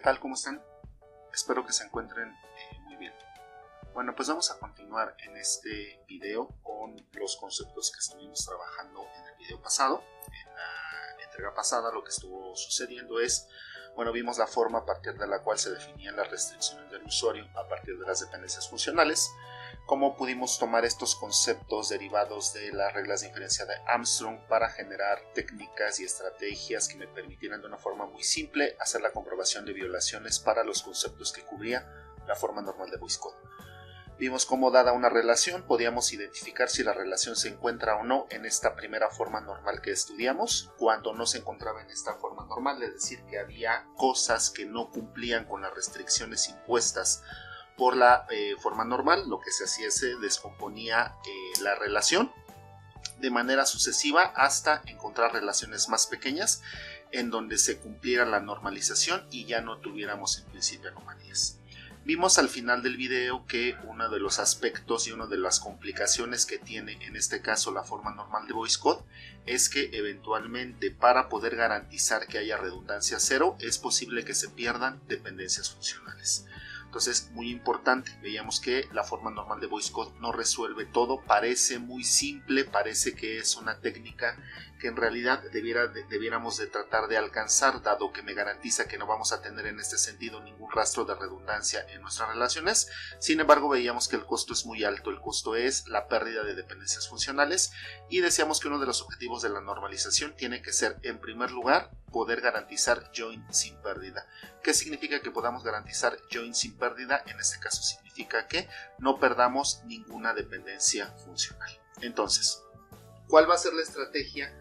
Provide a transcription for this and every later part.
tal? ¿Cómo están? Espero que se encuentren muy bien. Bueno, pues vamos a continuar en este video con los conceptos que estuvimos trabajando en el video pasado. En la entrega pasada lo que estuvo sucediendo es, bueno, vimos la forma a partir de la cual se definían las restricciones del usuario a partir de las dependencias funcionales, cómo pudimos tomar estos conceptos derivados de las reglas de inferencia de Armstrong para generar técnicas y estrategias que me permitieran de una forma muy simple hacer la comprobación de violaciones para los conceptos que cubría la forma normal de Boyce Code. Vimos cómo, dada una relación, podíamos identificar si la relación se encuentra o no en esta primera forma normal que estudiamos, cuando no se encontraba en esta forma normal, es decir, que había cosas que no cumplían con las restricciones impuestas por la forma normal. Lo que se hacía es se descomponía la relación de manera sucesiva hasta encontrar relaciones más pequeñas en donde se cumpliera la normalización y ya no tuviéramos en principio anomalías. Vimos al final del video que uno de los aspectos y una de las complicaciones que tiene en este caso la forma normal de Boyce Code es que eventualmente, para poder garantizar que haya redundancia cero, es posible que se pierdan dependencias funcionales. Entonces, muy importante, veíamos que la forma normal de Boyce Code no resuelve todo, parece muy simple, parece que es una técnica que en realidad debiéramos de tratar de alcanzar, dado que me garantiza que no vamos a tener en este sentido ningún rastro de redundancia en nuestras relaciones. Sin embargo, veíamos que el costo es muy alto, el costo es la pérdida de dependencias funcionales, y decíamos que uno de los objetivos de la normalización tiene que ser, en primer lugar, poder garantizar join sin pérdida. ¿Qué significa que podamos garantizar join sin pérdida? En este caso significa que no perdamos ninguna dependencia funcional. Entonces, ¿cuál va a ser la estrategia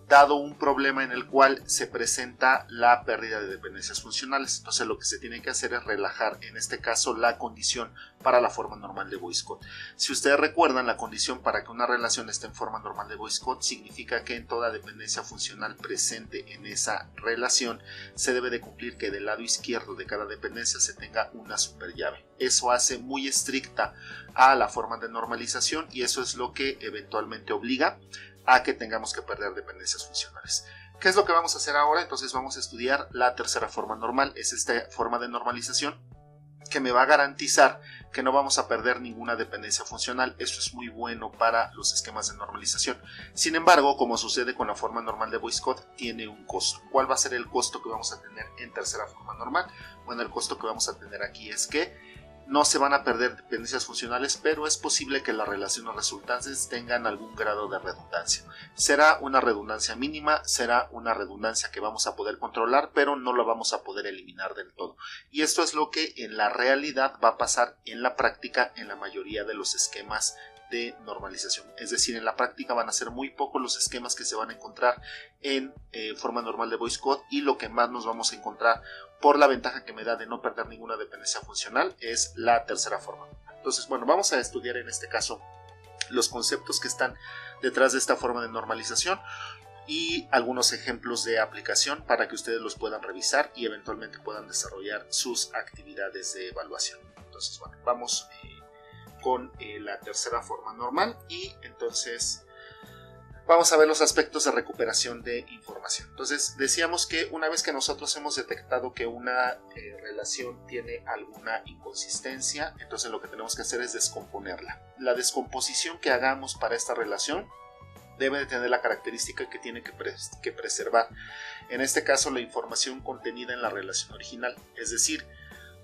dado un problema en el cual se presenta la pérdida de dependencias funcionales? Entonces lo que se tiene que hacer es relajar, en este caso, la condición para la forma normal de Boyce Code. Si ustedes recuerdan, la condición para que una relación esté en forma normal de Boyce Code significa que en toda dependencia funcional presente en esa relación se debe de cumplir que del lado izquierdo de cada dependencia se tenga una superllave. Eso hace muy estricta a la forma de normalización y eso es lo que eventualmente obliga a que tengamos que perder dependencias funcionales. ¿Qué es lo que vamos a hacer ahora? Entonces vamos a estudiar la tercera forma normal. Es esta forma de normalización que me va a garantizar que no vamos a perder ninguna dependencia funcional. Eso es muy bueno para los esquemas de normalización. Sin embargo, como sucede con la forma normal de Boyce Code, tiene un costo. ¿Cuál va a ser el costo que vamos a tener en tercera forma normal? Bueno, el costo que vamos a tener aquí es que no se van a perder dependencias funcionales, pero es posible que las relaciones resultantes tengan algún grado de redundancia. Será una redundancia mínima, será una redundancia que vamos a poder controlar, pero no la vamos a poder eliminar del todo. Y esto es lo que en la realidad va a pasar en la práctica en la mayoría de los esquemas de normalización. Es decir, en la práctica van a ser muy pocos los esquemas que se van a encontrar en forma normal de Boyce Code, y lo que más nos vamos a encontrar por la ventaja que me da de no perder ninguna dependencia funcional es la tercera forma. Entonces, bueno, vamos a estudiar en este caso los conceptos que están detrás de esta forma de normalización y algunos ejemplos de aplicación para que ustedes los puedan revisar y eventualmente puedan desarrollar sus actividades de evaluación. Entonces, bueno, vamos con la tercera forma normal y entonces vamos a ver los aspectos de recuperación de información. Entonces decíamos que una vez que nosotros hemos detectado que una relación tiene alguna inconsistencia, entonces lo que tenemos que hacer es descomponerla. La descomposición que hagamos para esta relación debe de tener la característica que tiene que preservar, en este caso, la información contenida en la relación original. Es decir,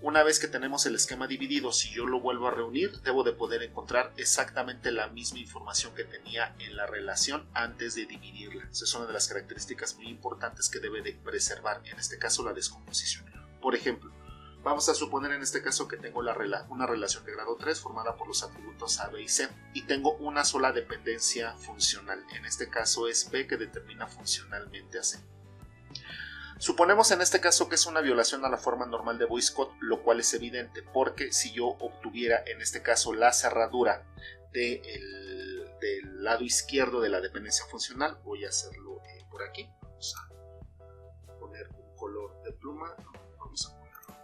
una vez que tenemos el esquema dividido, si yo lo vuelvo a reunir, debo de poder encontrar exactamente la misma información que tenía en la relación antes de dividirla. Esa es una de las características muy importantes que debe de preservar, en este caso, la descomposición. Por ejemplo, vamos a suponer en este caso que tengo una relación de grado 3 formada por los atributos A, B y C, y tengo una sola dependencia funcional. En este caso es B, que determina funcionalmente a C. Suponemos en este caso que es una violación a la forma normal de Boyce Code, lo cual es evidente porque si yo obtuviera en este caso la cerradura del lado izquierdo de la dependencia funcional, voy a hacerlo por aquí, vamos a poner un color de pluma, vamos a ponerlo.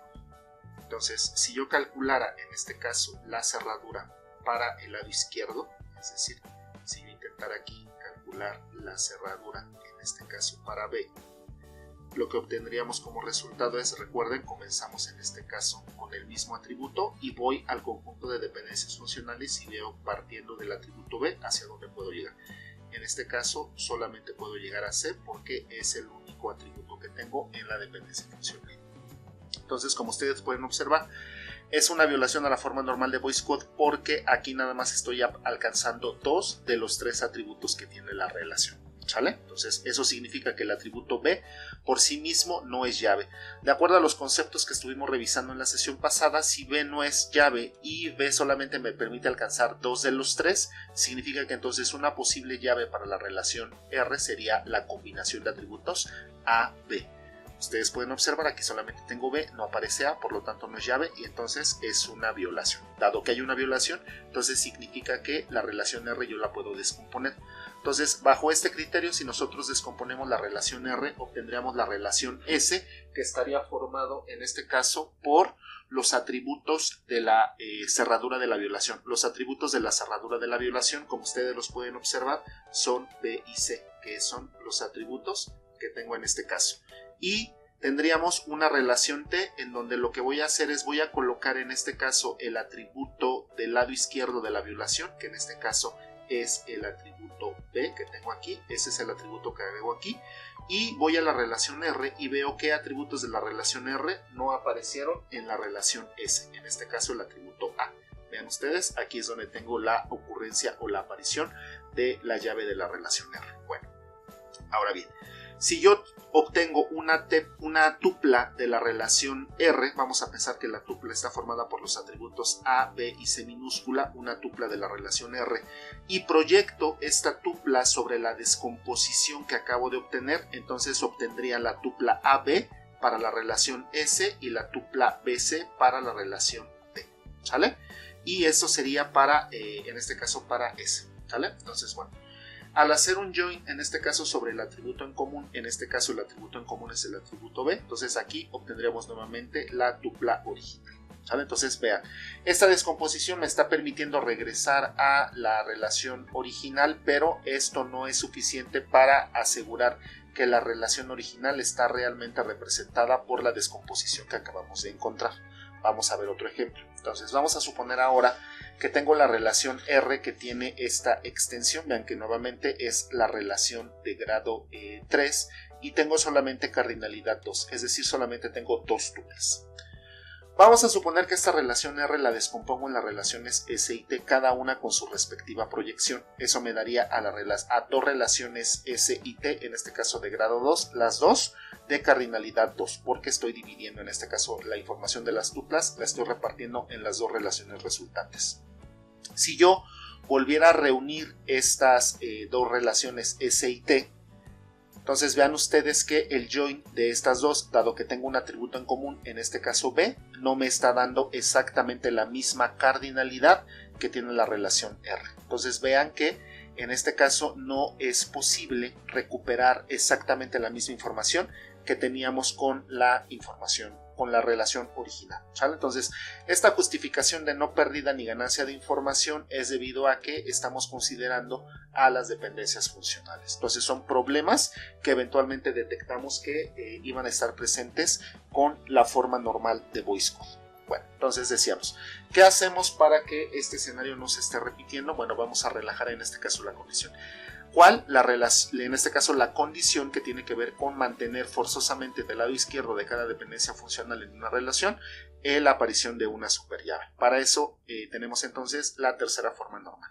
Entonces, si yo calculara en este caso la cerradura para el lado izquierdo, es decir, si yo intentara aquí calcular la cerradura en este caso para B, lo que obtendríamos como resultado es, recuerden, comenzamos en este caso con el mismo atributo y voy al conjunto de dependencias funcionales y veo partiendo del atributo B hacia dónde puedo llegar. En este caso solamente puedo llegar a C porque es el único atributo que tengo en la dependencia funcional. Entonces, como ustedes pueden observar, es una violación a la forma normal de VoiceCode porque aquí nada más estoy alcanzando 2 de los 3 atributos que tiene la relación. ¿Sale? Entonces eso significa que el atributo B por sí mismo no es llave. De acuerdo a los conceptos que estuvimos revisando en la sesión pasada, si B no es llave y B solamente me permite alcanzar 2 de los 3, significa que entonces una posible llave para la relación R sería la combinación de atributos A-B. Ustedes pueden observar, aquí solamente tengo B, no aparece A, por lo tanto no es llave y entonces es una violación. Dado que hay una violación, entonces significa que la relación R yo la puedo descomponer. Entonces, bajo este criterio, si nosotros descomponemos la relación R, obtendríamos la relación S, que estaría formado en este caso por los atributos de la cerradura de la violación. Los atributos de la cerradura de la violación, como ustedes los pueden observar, son B y C, que son los atributos que tengo en este caso. Y tendríamos una relación T en donde lo que voy a hacer es voy a colocar en este caso el atributo del lado izquierdo de la violación, que en este caso es el atributo B que tengo aquí, ese es el atributo que agrego aquí, y voy a la relación R y veo qué atributos de la relación R no aparecieron en la relación S, en este caso el atributo A. Vean ustedes, aquí es donde tengo la ocurrencia o la aparición de la llave de la relación R. Bueno, ahora bien, si yo obtengo una tupla de la relación R, vamos a pensar que la tupla está formada por los atributos A, B y C minúscula, una tupla de la relación R, y proyecto esta tupla sobre la descomposición que acabo de obtener, entonces obtendría la tupla AB para la relación S y la tupla BC para la relación D, ¿sale? Y eso sería para, en este caso, para S, ¿sale? Entonces, bueno. Al hacer un join, en este caso sobre el atributo en común, en este caso el atributo en común es el atributo B, entonces aquí obtendremos nuevamente la tupla original. ¿Sale? Entonces vean, esta descomposición me está permitiendo regresar a la relación original, pero esto no es suficiente para asegurar que la relación original está realmente representada por la descomposición que acabamos de encontrar. Vamos a ver otro ejemplo. Entonces vamos a suponer ahora que tengo la relación R que tiene esta extensión. Vean que nuevamente es la relación de grado 3 y tengo solamente cardinalidad 2, es decir, solamente tengo 2 tuplas. Vamos a suponer que esta relación R la descompongo en las relaciones S y T, cada una con su respectiva proyección. Eso me daría a dos relaciones S y T, en este caso de grado 2, las dos de cardinalidad 2, porque estoy dividiendo en este caso la información de las tuplas, la estoy repartiendo en las dos relaciones resultantes. Si yo volviera a reunir estas dos relaciones S y T, entonces vean ustedes que el join de estas dos, dado que tengo un atributo en común, en este caso B, no me está dando exactamente la misma cardinalidad que tiene la relación R. Entonces vean que en este caso no es posible recuperar exactamente la misma información que teníamos con la información, con la relación original, ¿sale? Entonces, esta justificación de no pérdida ni ganancia de información es debido a que estamos considerando a las dependencias funcionales. Entonces, son problemas que eventualmente detectamos que iban a estar presentes con la forma normal de VoiceCode. Bueno, entonces decíamos, ¿qué hacemos para que este escenario no se esté repitiendo? Bueno, vamos a relajar en este caso la condición. ¿Cuál? En este caso la condición que tiene que ver con mantener forzosamente del lado izquierdo de cada dependencia funcional en una relación la aparición de una superllave. Para eso tenemos entonces la tercera forma normal.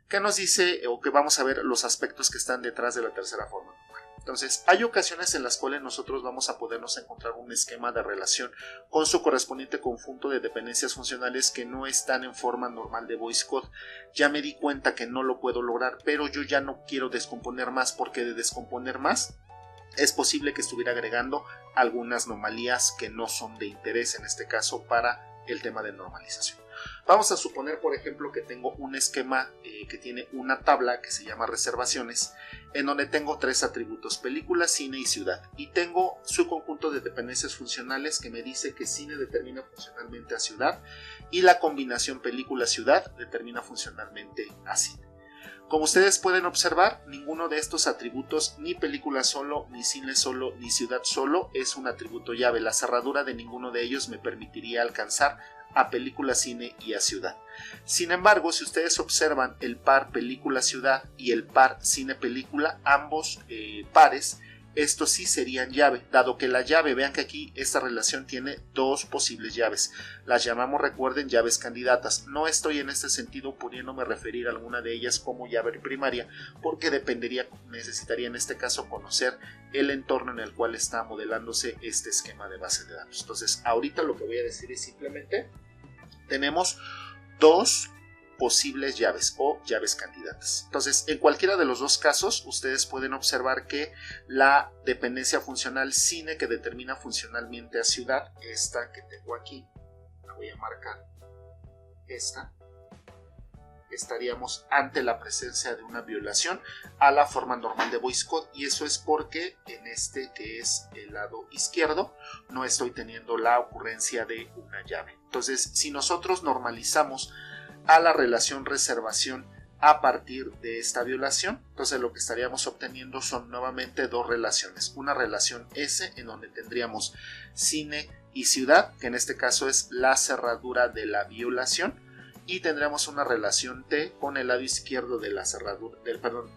¿Qué nos dice o que vamos a ver los aspectos que están detrás de la tercera forma normal? Entonces, hay ocasiones en las cuales nosotros vamos a podernos encontrar un esquema de relación con su correspondiente conjunto de dependencias funcionales que no están en forma normal de VoiceCode. Ya me di cuenta que no lo puedo lograr, pero yo ya no quiero descomponer más, porque de descomponer más es posible que estuviera agregando algunas anomalías que no son de interés en este caso para el tema de normalización. Vamos a suponer, por ejemplo, que tengo un esquema que tiene una tabla que se llama reservaciones, en donde tengo tres atributos: película, cine y ciudad, y tengo su conjunto de dependencias funcionales que me dice que cine determina funcionalmente a ciudad y la combinación película-ciudad determina funcionalmente a cine. Como ustedes pueden observar, ninguno de estos atributos, ni película solo, ni cine solo, ni ciudad solo, es un atributo llave. La cerradura de ninguno de ellos me permitiría alcanzar a película, cine y a ciudad. Sin embargo, si ustedes observan el par película-ciudad y el par cine-película, ambos pares, estos sí serían llave, dado que la llave, vean que aquí esta relación tiene dos posibles llaves. Las llamamos, recuerden, llaves candidatas. No estoy en este sentido pudiéndome referir a alguna de ellas como llave primaria, porque necesitaría en este caso conocer el entorno en el cual está modelándose este esquema de base de datos. Entonces, ahorita lo que voy a decir es simplemente, tenemos dos posibles llaves o llaves candidatas. Entonces, en cualquiera de los dos casos, ustedes pueden observar que la dependencia funcional cine, que determina funcionalmente a ciudad, esta que tengo aquí, la voy a marcar, esta, estaríamos ante la presencia de una violación a la forma normal de Boyce Code, y eso es porque en este, que es el lado izquierdo, no estoy teniendo la ocurrencia de una llave. Entonces, si nosotros normalizamos a la relación reservación a partir de esta violación, entonces lo que estaríamos obteniendo son nuevamente dos relaciones. Una relación S, en donde tendríamos cine y ciudad, que en este caso es la cerradura de la violación, y tendremos una relación T con el lado izquierdo de la cerradura,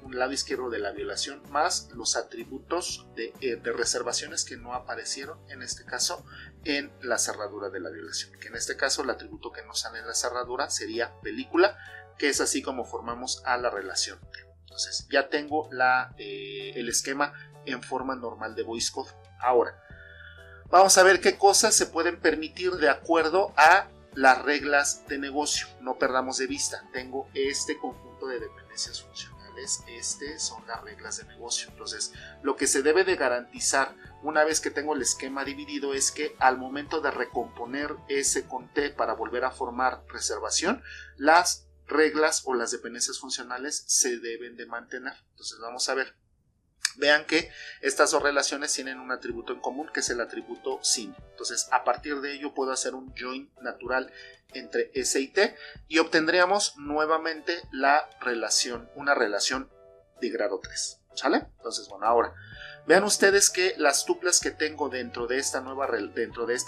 un lado izquierdo de la violación, más los atributos de reservaciones que no aparecieron en este caso en la cerradura de la violación, que en este caso el atributo que nos sale en la cerradura sería película, que es así como formamos a la relación T. Entonces ya tengo el esquema en forma normal de Boyce Code. Ahora vamos a ver qué cosas se pueden permitir de acuerdo a las reglas de negocio. No perdamos de vista, tengo este conjunto de dependencias funcionales, son las reglas de negocio. Entonces, lo que se debe de garantizar una vez que tengo el esquema dividido es que al momento de recomponer S con T para volver a formar reservación, las reglas o las dependencias funcionales se deben de mantener. Entonces, vamos a ver. Vean que estas dos relaciones tienen un atributo en común, que es el atributo cine. Entonces, a partir de ello puedo hacer un join natural entre S y T y obtendríamos nuevamente una relación de grado 3. ¿Sale? Entonces, bueno, ahora vean ustedes que las tuplas que tengo dentro de esta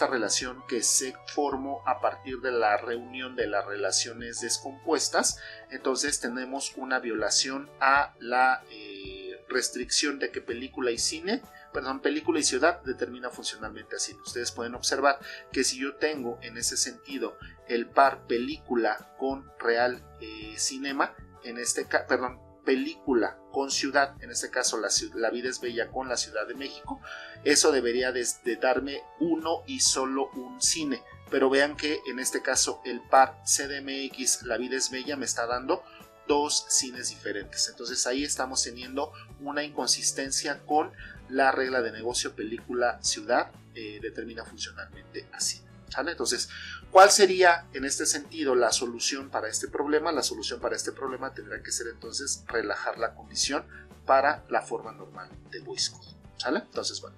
relación que se formó a partir de la reunión de las relaciones descompuestas, entonces tenemos una violación a la restricción de que película y ciudad determina funcionalmente así. Ustedes pueden observar que si yo tengo en ese sentido el par película con real cinema, película con ciudad, en este caso La vida es bella con la Ciudad de México, eso debería de darme uno y solo un cine, pero vean que en este caso el par CDMX La vida es bella me está dando dos cines diferentes. Entonces ahí estamos teniendo una inconsistencia con la regla de negocio película ciudad, determina funcionalmente así. ¿Sale? Entonces, ¿cuál sería en este sentido la solución para este problema? La solución para este problema tendrá que ser entonces relajar la condición para la forma normal de Boyce Code. ¿Sale? Entonces, bueno,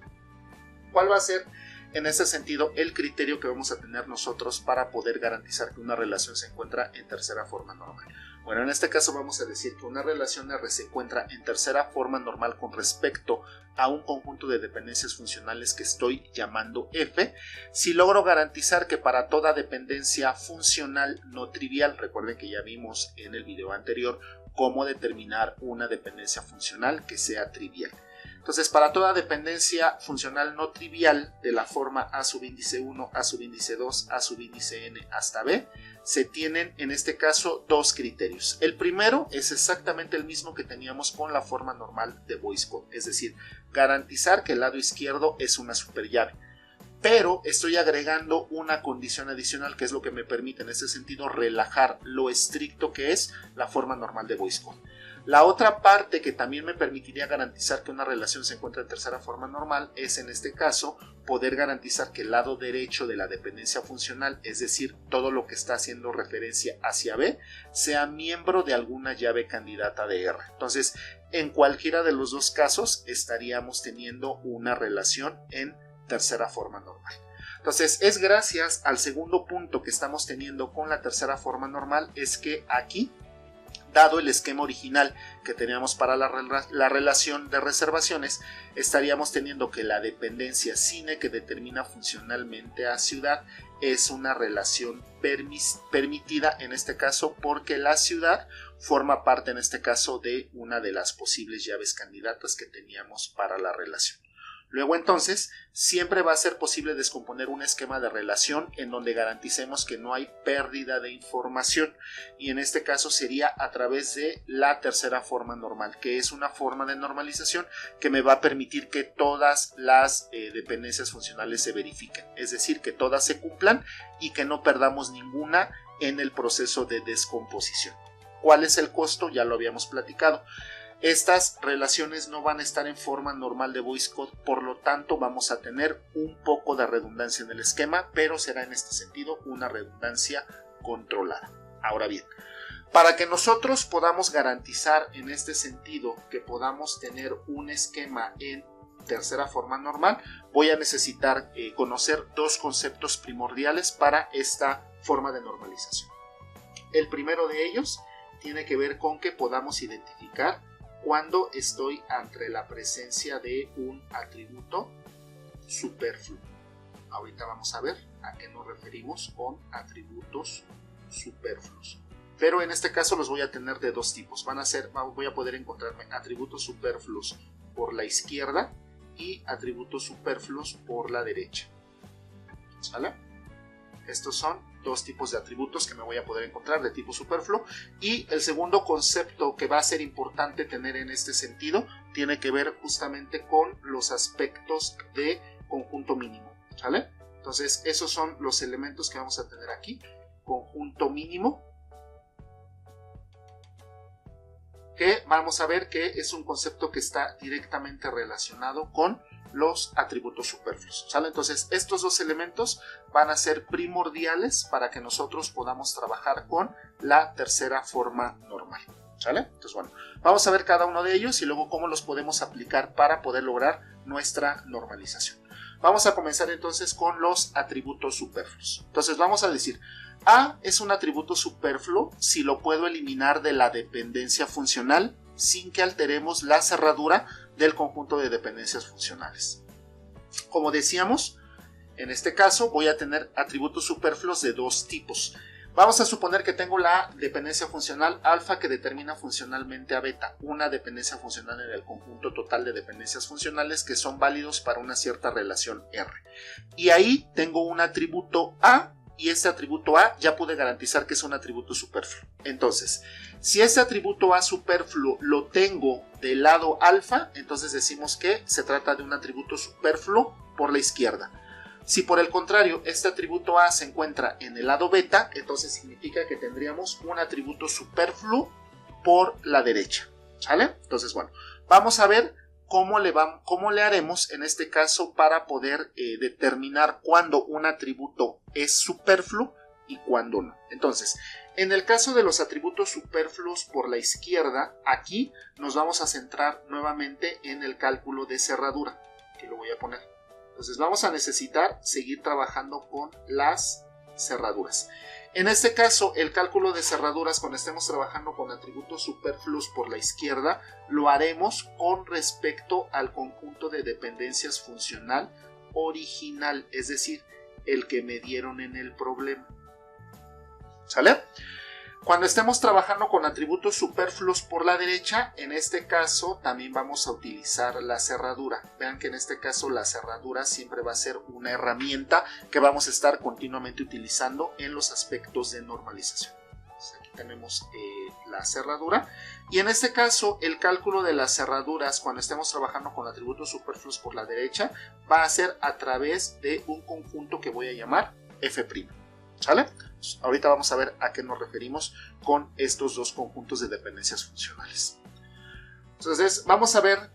¿cuál va a ser en ese sentido el criterio que vamos a tener nosotros para poder garantizar que una relación se encuentra en tercera forma normal? Bueno, en este caso vamos a decir que una relación R se encuentra en tercera forma normal con respecto a un conjunto de dependencias funcionales que estoy llamando F, si logro garantizar que para toda dependencia funcional no trivial, recuerden que ya vimos en el video anterior cómo determinar una dependencia funcional que sea trivial. Entonces, para toda dependencia funcional no trivial de la forma A subíndice 1, A subíndice 2, A subíndice n hasta B, se tienen en este caso dos criterios. El primero es exactamente el mismo que teníamos con la forma normal de Boyce Code, es decir, garantizar que el lado izquierdo es una superllave. Pero estoy agregando una condición adicional que es lo que me permite en ese sentido relajar lo estricto que es la forma normal de Boyce Code. La otra parte que también me permitiría garantizar que una relación se encuentra en tercera forma normal es en este caso poder garantizar que el lado derecho de la dependencia funcional, es decir, todo lo que está haciendo referencia hacia B, sea miembro de alguna llave candidata de R. Entonces, en cualquiera de los dos casos estaríamos teniendo una relación en tercera forma normal. Entonces, es gracias al segundo punto que estamos teniendo con la tercera forma normal es que aquí Dado el esquema original que teníamos para la relación de reservaciones, estaríamos teniendo que la dependencia cine que determina funcionalmente a ciudad es una relación permitida en este caso porque la ciudad forma parte en este caso de una de las posibles llaves candidatas que teníamos para la relación. Luego entonces siempre va a ser posible descomponer un esquema de relación en donde garanticemos que no hay pérdida de información y en este caso sería a través de la tercera forma normal, que es una forma de normalización que me va a permitir que todas las dependencias funcionales se verifiquen, es decir, que todas se cumplan y que no perdamos ninguna en el proceso de descomposición. ¿Cuál es el costo? Ya lo habíamos platicado. Estas relaciones no van a estar en forma normal de voice code, por lo tanto vamos a tener un poco de redundancia en el esquema, pero será en este sentido una redundancia controlada. Ahora bien, para que nosotros podamos garantizar en este sentido que podamos tener un esquema en tercera forma normal, voy a necesitar conocer dos conceptos primordiales para esta forma de normalización. El primero de ellos tiene que ver con que podamos identificar cuando estoy ante la presencia de un atributo superfluo. Ahorita vamos a ver a qué nos referimos con atributos superfluos. Pero en este caso los voy a tener de dos tipos. Voy a poder encontrarme atributos superfluos por la izquierda y atributos superfluos por la derecha. ¿Sale? Estos son dos tipos de atributos que me voy a poder encontrar de tipo superfluo. Y el segundo concepto que va a ser importante tener en este sentido tiene que ver justamente con los aspectos de conjunto mínimo. ¿Sale? Entonces esos son los elementos que vamos a tener aquí. Conjunto mínimo, que vamos a ver que es un concepto que está directamente relacionado con los atributos superfluos. ¿Sale? Entonces estos dos elementos van a ser primordiales para que nosotros podamos trabajar con la tercera forma normal. ¿Sale? Entonces bueno, vamos a ver cada uno de ellos y luego cómo los podemos aplicar para poder lograr nuestra normalización. Vamos a comenzar entonces con los atributos superfluos. Entonces vamos a decir, A es un atributo superfluo si lo puedo eliminar de la dependencia funcional sin que alteremos la cerradura del conjunto de dependencias funcionales. Como decíamos, en este caso voy a tener atributos superfluos de dos tipos. Vamos a suponer que tengo la dependencia funcional alfa que determina funcionalmente a beta, una dependencia funcional en el conjunto total de dependencias funcionales que son válidos para una cierta relación R. Y ahí tengo un atributo A y este atributo A ya pude garantizar que es un atributo superfluo. Entonces, si ese atributo A superfluo lo tengo del lado alfa, entonces decimos que se trata de un atributo superfluo por la izquierda. Si por el contrario este atributo A se encuentra en el lado beta, entonces significa que tendríamos un atributo superfluo por la derecha. ¿Sale? Entonces, bueno, vamos a ver cómo le haremos en este caso para poder determinar cuándo un atributo es superfluo y cuándo no. Entonces, en el caso de los atributos superfluos por la izquierda, aquí nos vamos a centrar nuevamente en el cálculo de cerradura, que lo voy a poner. Entonces vamos a necesitar seguir trabajando con las cerraduras. En este caso, el cálculo de cerraduras, cuando estemos trabajando con atributos superfluos por la izquierda, lo haremos con respecto al conjunto de dependencias funcional original, es decir, el que me dieron en el problema. ¿Sale? Cuando estemos trabajando con atributos superfluos por la derecha, en este caso también vamos a utilizar la cerradura. Vean que en este caso la cerradura siempre va a ser una herramienta que vamos a estar continuamente utilizando en los aspectos de normalización. Entonces, aquí tenemos la cerradura y en este caso el cálculo de las cerraduras cuando estemos trabajando con atributos superfluos por la derecha va a ser a través de un conjunto que voy a llamar F'. ¿Sale? Ahorita vamos a ver a qué nos referimos con estos dos conjuntos de dependencias funcionales. Entonces vamos a ver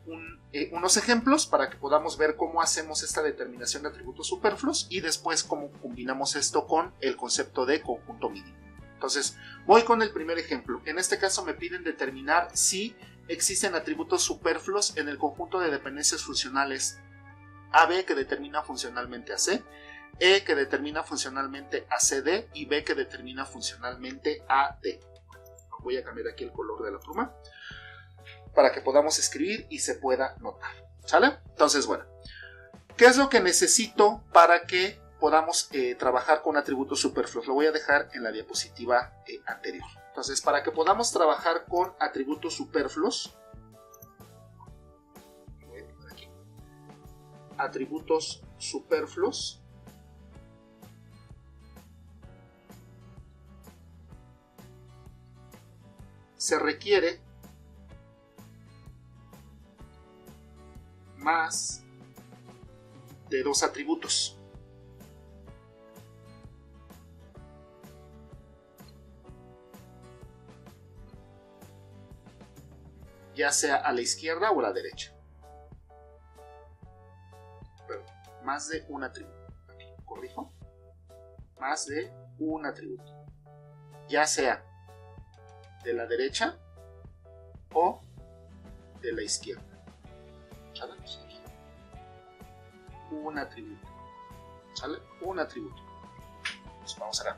unos ejemplos para que podamos ver cómo hacemos esta determinación de atributos superfluos y después cómo combinamos esto con el concepto de conjunto mínimo. Entonces voy con el primer ejemplo. En este caso me piden determinar si existen atributos superfluos en el conjunto de dependencias funcionales AB que determina funcionalmente a C, E que determina funcionalmente a CD y B que determina funcionalmente a D. Voy a cambiar aquí el color de la pluma para que podamos escribir y se pueda notar. ¿Sale? Entonces, bueno, ¿qué es lo que necesito para que podamos trabajar con atributos superfluos? Lo voy a dejar en la diapositiva anterior. Entonces, para que podamos trabajar con atributos superfluos, voy a poner aquí, atributos superfluos, se requiere más de 2 atributos. Ya sea a la izquierda o a la derecha. Pero más de un atributo. Aquí corrijo. Más de un atributo. Ya sea de la derecha o de la izquierda. ¿Sale? Aquí. Un atributo. ¿Sale? Un atributo. Pues vamos a ver.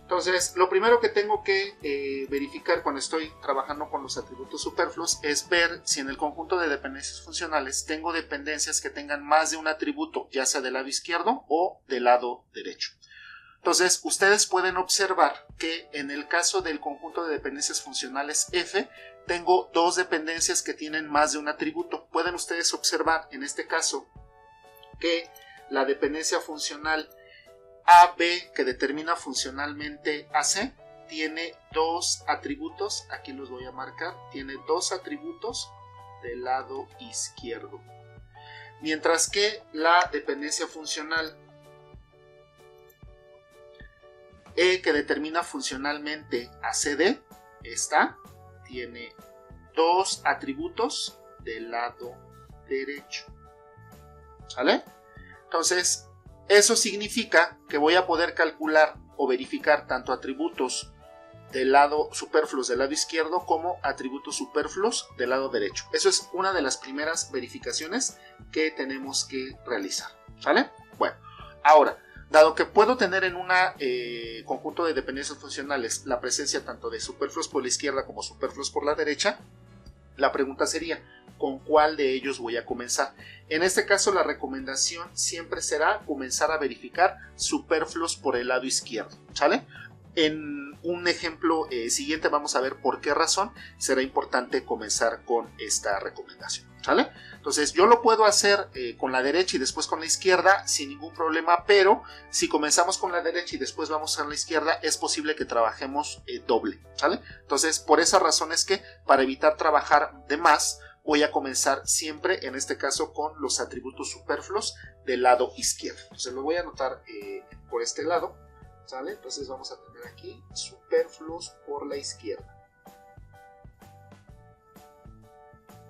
Entonces, lo primero que tengo que verificar cuando estoy trabajando con los atributos superfluos es ver si en el conjunto de dependencias funcionales tengo dependencias que tengan más de un atributo, ya sea del lado izquierdo o del lado derecho. Entonces, ustedes pueden observar que en el caso del conjunto de dependencias funcionales F, tengo 2 dependencias que tienen más de un atributo. Pueden ustedes observar en este caso que la dependencia funcional AB, que determina funcionalmente AC, tiene 2 atributos, aquí los voy a marcar, tiene 2 atributos del lado izquierdo. Mientras que la dependencia funcional E, que determina funcionalmente ACD, esta tiene 2 atributos del lado derecho. ¿Sale? Entonces, eso significa que voy a poder calcular o verificar tanto atributos del lado superfluos del lado izquierdo como atributos superfluos del lado derecho. Eso es una de las primeras verificaciones que tenemos que realizar. ¿Sale? Bueno, ahora, dado que puedo tener en un conjunto de dependencias funcionales la presencia tanto de superfluos por la izquierda como superfluos por la derecha, la pregunta sería, ¿con cuál de ellos voy a comenzar? En este caso, la recomendación siempre será comenzar a verificar superfluos por el lado izquierdo, ¿sale? En un ejemplo siguiente vamos a ver por qué razón será importante comenzar con esta recomendación, ¿sale? Entonces, yo lo puedo hacer con la derecha y después con la izquierda sin ningún problema, pero si comenzamos con la derecha y después vamos a la izquierda, es posible que trabajemos doble, ¿sale? Entonces, por esa razón es que para evitar trabajar de más, voy a comenzar siempre, en este caso, con los atributos superfluos del lado izquierdo. Entonces, lo voy a anotar por este lado, ¿sale? Entonces, vamos a tener aquí superfluos por la izquierda.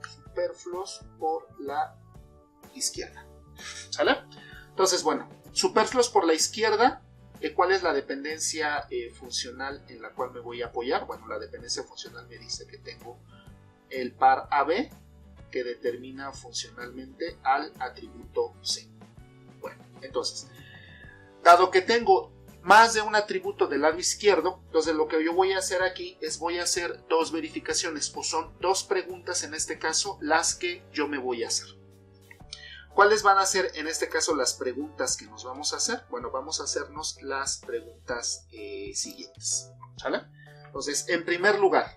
Superfluos por la izquierda, ¿sale? Entonces, bueno, superfluos por la izquierda, ¿cuál es la dependencia funcional en la cual me voy a apoyar? Bueno, la dependencia funcional me dice que tengo el par AB, que determina funcionalmente al atributo C. Bueno, entonces, dado que tengo más de un atributo del lado izquierdo, entonces lo que yo voy a hacer aquí es voy a hacer 2 verificaciones, o son 2 preguntas en este caso las que yo me voy a hacer. ¿Cuáles van a ser en este caso las preguntas que nos vamos a hacer? Bueno, vamos a hacernos las preguntas siguientes, ¿sale? Entonces, en primer lugar,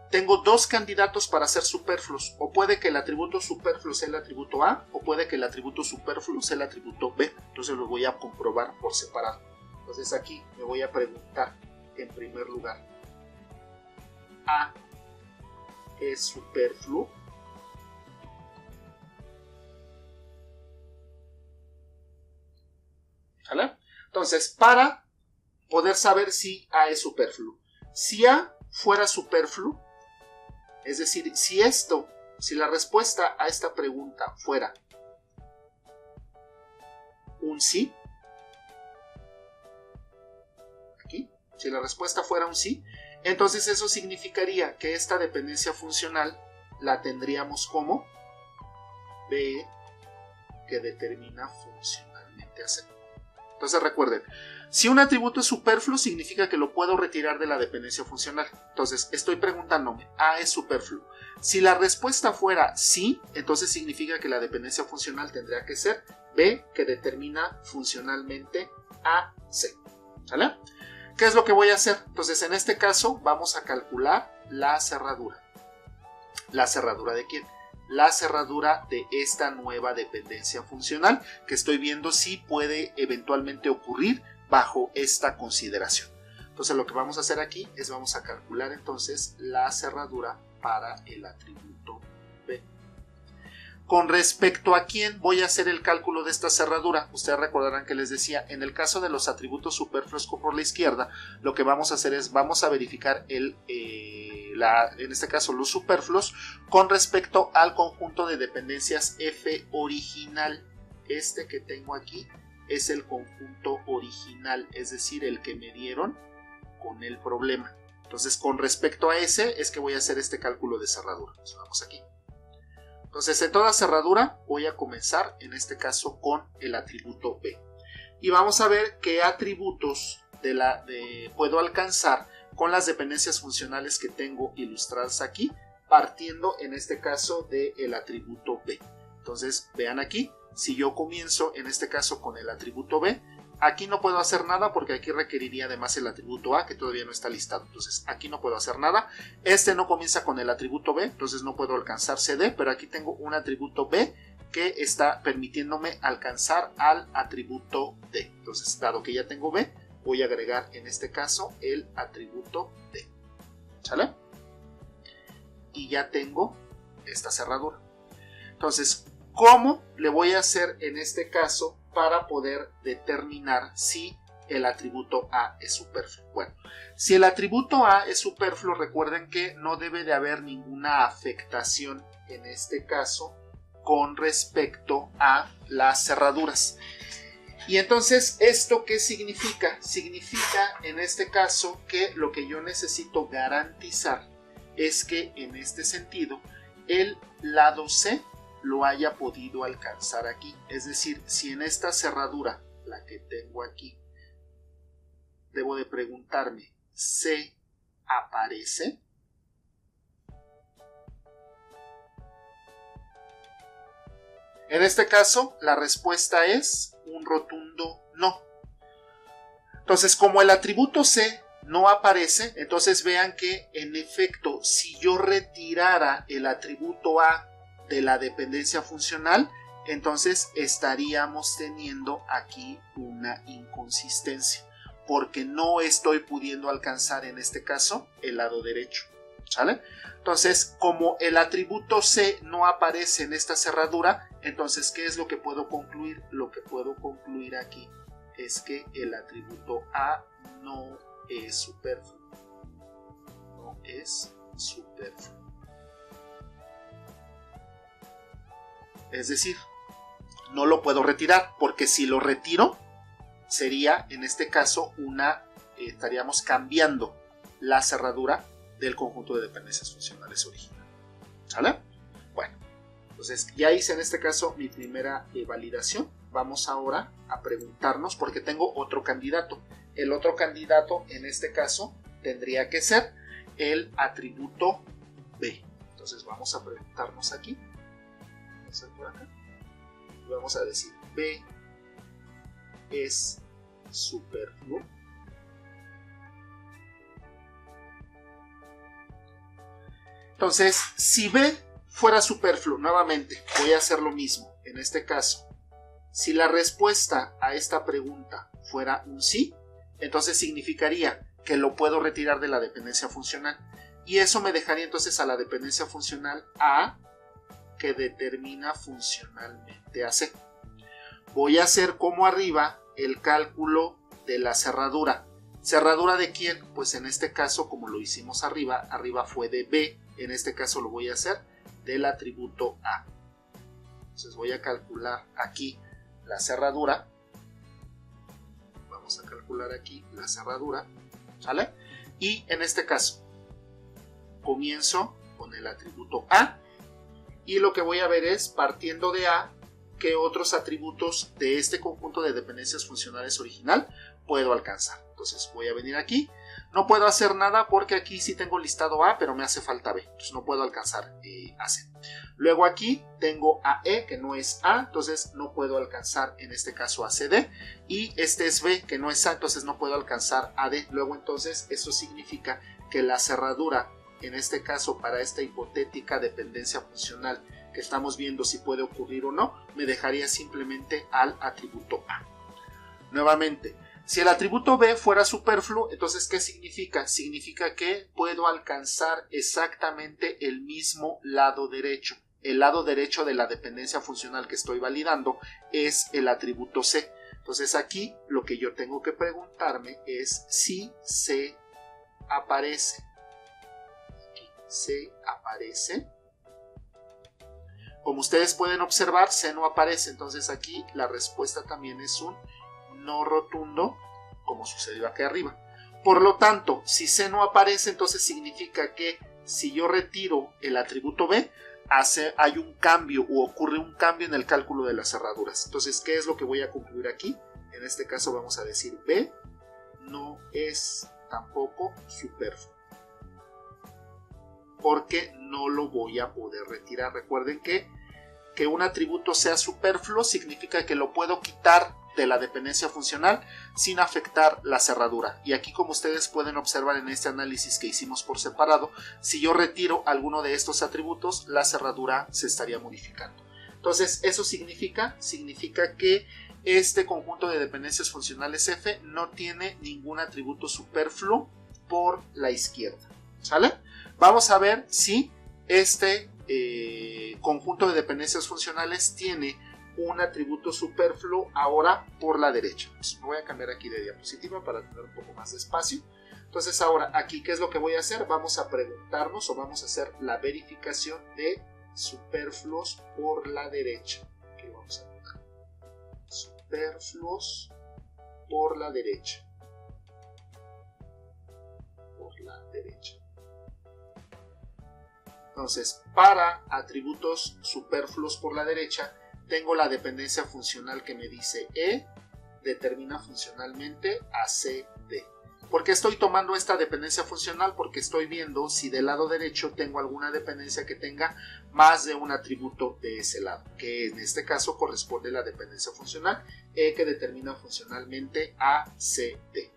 tengo 2 candidatos para ser superfluos, o puede que el atributo superfluo sea el atributo A, o puede que el atributo superfluo sea el atributo B. Entonces lo voy a comprobar por separado. Entonces aquí me voy a preguntar, en primer lugar, ¿A es superfluo? ¿Vale? Entonces, para poder saber si A es superfluo, si A fuera superfluo, es decir, si la respuesta a esta pregunta fuera un sí, aquí, si la respuesta fuera un sí, entonces eso significaría que esta dependencia funcional la tendríamos como B, que determina funcionalmente a C. Entonces recuerden, Si un atributo es superfluo, significa que lo puedo retirar de la dependencia funcional. Entonces, estoy preguntándome, A es superfluo. Si la respuesta fuera sí, entonces significa que la dependencia funcional tendría que ser B, que determina funcionalmente a C. ¿Sale? ¿Qué es lo que voy a hacer? Entonces, en este caso, vamos a calcular la cerradura. ¿La cerradura de quién? La cerradura de esta nueva dependencia funcional, que estoy viendo si puede eventualmente ocurrir bajo esta consideración. Entonces, lo que vamos a hacer aquí es vamos a calcular entonces la cerradura para el atributo B. Con respecto a quién voy a hacer el cálculo de esta cerradura, ustedes recordarán que les decía, en el caso de los atributos superfluos por la izquierda, lo que vamos a hacer es vamos a verificar en este caso los superfluos con respecto al conjunto de dependencias F original. Este que tengo aquí es el conjunto original, es decir, el que me dieron con el problema. Entonces, con respecto a ese es que voy a hacer este cálculo de cerradura. Entonces, vamos aquí. Entonces, en toda cerradura voy a comenzar, en este caso, con el atributo B. Y vamos a ver qué atributos puedo alcanzar con las dependencias funcionales que tengo ilustradas aquí, partiendo, en este caso, del atributo B. Entonces, vean aquí, si yo comienzo, en este caso, con el atributo B, aquí no puedo hacer nada porque aquí requeriría además el atributo A, que todavía no está listado. Entonces aquí no puedo hacer nada. Este no comienza con el atributo B, entonces no puedo alcanzar CD, pero aquí tengo un atributo B que está permitiéndome alcanzar al atributo D. Entonces, dado que ya tengo B, voy a agregar en este caso el atributo D. ¿Sale? Y ya tengo esta cerradura. Entonces, ¿cómo le voy a hacer en este caso para poder determinar si el atributo A es superfluo? Bueno, si el atributo A es superfluo, recuerden que no debe de haber ninguna afectación en este caso con respecto a las cerraduras. Y entonces, ¿esto qué significa? Significa en este caso que lo que yo necesito garantizar es que en este sentido el lado C lo haya podido alcanzar aquí. Es decir, si en esta cerradura, la que tengo aquí, debo de preguntarme, ¿C aparece? En este caso, la respuesta es un rotundo no. Entonces, como el atributo C no aparece, entonces vean que, en efecto, si yo retirara el atributo A de la dependencia funcional, entonces estaríamos teniendo aquí una inconsistencia, porque no estoy pudiendo alcanzar en este caso el lado derecho. ¿Sale? Entonces, como el atributo C no aparece en esta cerradura, entonces, ¿qué es lo que puedo concluir? Lo que puedo concluir aquí es que el atributo A no es superfluo. No es superfluo. Es decir, no lo puedo retirar, porque si lo retiro, sería en este caso estaríamos cambiando la cerradura del conjunto de dependencias funcionales original. ¿Sale? Bueno, entonces ya hice en este caso mi primera validación. Vamos ahora a preguntarnos, porque tengo otro candidato. El otro candidato en este caso tendría que ser el atributo B. Entonces vamos a preguntarnos aquí. Vamos a ir por acá. Vamos a decir B es superfluo. Entonces, si B fuera superfluo, nuevamente voy a hacer lo mismo. En este caso, si la respuesta a esta pregunta fuera un sí, entonces significaría que lo puedo retirar de la dependencia funcional. Y eso me dejaría entonces a la dependencia funcional A, que determina funcionalmente a C. Voy a hacer como arriba el cálculo de la cerradura. ¿Cerradura de quién? Pues en este caso, como lo hicimos arriba fue de B. En este caso lo voy a hacer del atributo A. Entonces voy a calcular aquí la cerradura. Vamos a calcular aquí la cerradura. ¿Sale? Y en este caso, comienzo con el atributo A. Y lo que voy a ver es, partiendo de A, qué otros atributos de este conjunto de dependencias funcionales original puedo alcanzar. Entonces voy a venir aquí. No puedo hacer nada porque aquí sí tengo listado A, pero me hace falta B. Entonces no puedo alcanzar a C. Luego aquí tengo a E, que no es A, entonces no puedo alcanzar en este caso a CD. Y este es B, que no es A, entonces no puedo alcanzar a D. Luego entonces eso significa que la cerradura, en este caso para esta hipotética dependencia funcional que estamos viendo si puede ocurrir o no, me dejaría simplemente al atributo A. Nuevamente, si el atributo B fuera superfluo, entonces ¿qué significa? Significa que puedo alcanzar exactamente el mismo lado derecho. El lado derecho de la dependencia funcional que estoy validando es el atributo C. Entonces aquí lo que yo tengo que preguntarme es si C aparece. Aquí C aparece. Como ustedes pueden observar, C no aparece. Entonces aquí la respuesta también es un no rotundo, como sucedió aquí arriba. Por lo tanto, si C no aparece, entonces significa que si yo retiro el atributo B, hay un cambio o ocurre un cambio en el cálculo de las cerraduras. Entonces, ¿qué es lo que voy a concluir aquí? En este caso vamos a decir B no es tampoco superfluo, porque no lo voy a poder retirar. Recuerden que un atributo sea superfluo significa que lo puedo quitar de la dependencia funcional sin afectar la cerradura. Y aquí, como ustedes pueden observar en este análisis que hicimos por separado, si yo retiro alguno de estos atributos, la cerradura se estaría modificando. Entonces, eso significa que este conjunto de dependencias funcionales F no tiene ningún atributo superfluo por la izquierda. ¿Sale? Vamos a ver si este conjunto de dependencias funcionales tiene un atributo superfluo ahora por la derecha. Entonces, me voy a cambiar aquí de diapositiva para tener un poco más de espacio. Entonces ahora aquí, ¿qué es lo que voy a hacer? Vamos a preguntarnos o vamos a hacer la verificación de superfluos por la derecha. Aquí vamos a poner superfluos por la derecha. Por la derecha. Entonces, para atributos superfluos por la derecha, tengo la dependencia funcional que me dice E determina funcionalmente a CD. ¿Por qué estoy tomando esta dependencia funcional? Porque estoy viendo si del lado derecho tengo alguna dependencia que tenga más de un atributo de ese lado, que en este caso corresponde a la dependencia funcional E que determina funcionalmente a CD.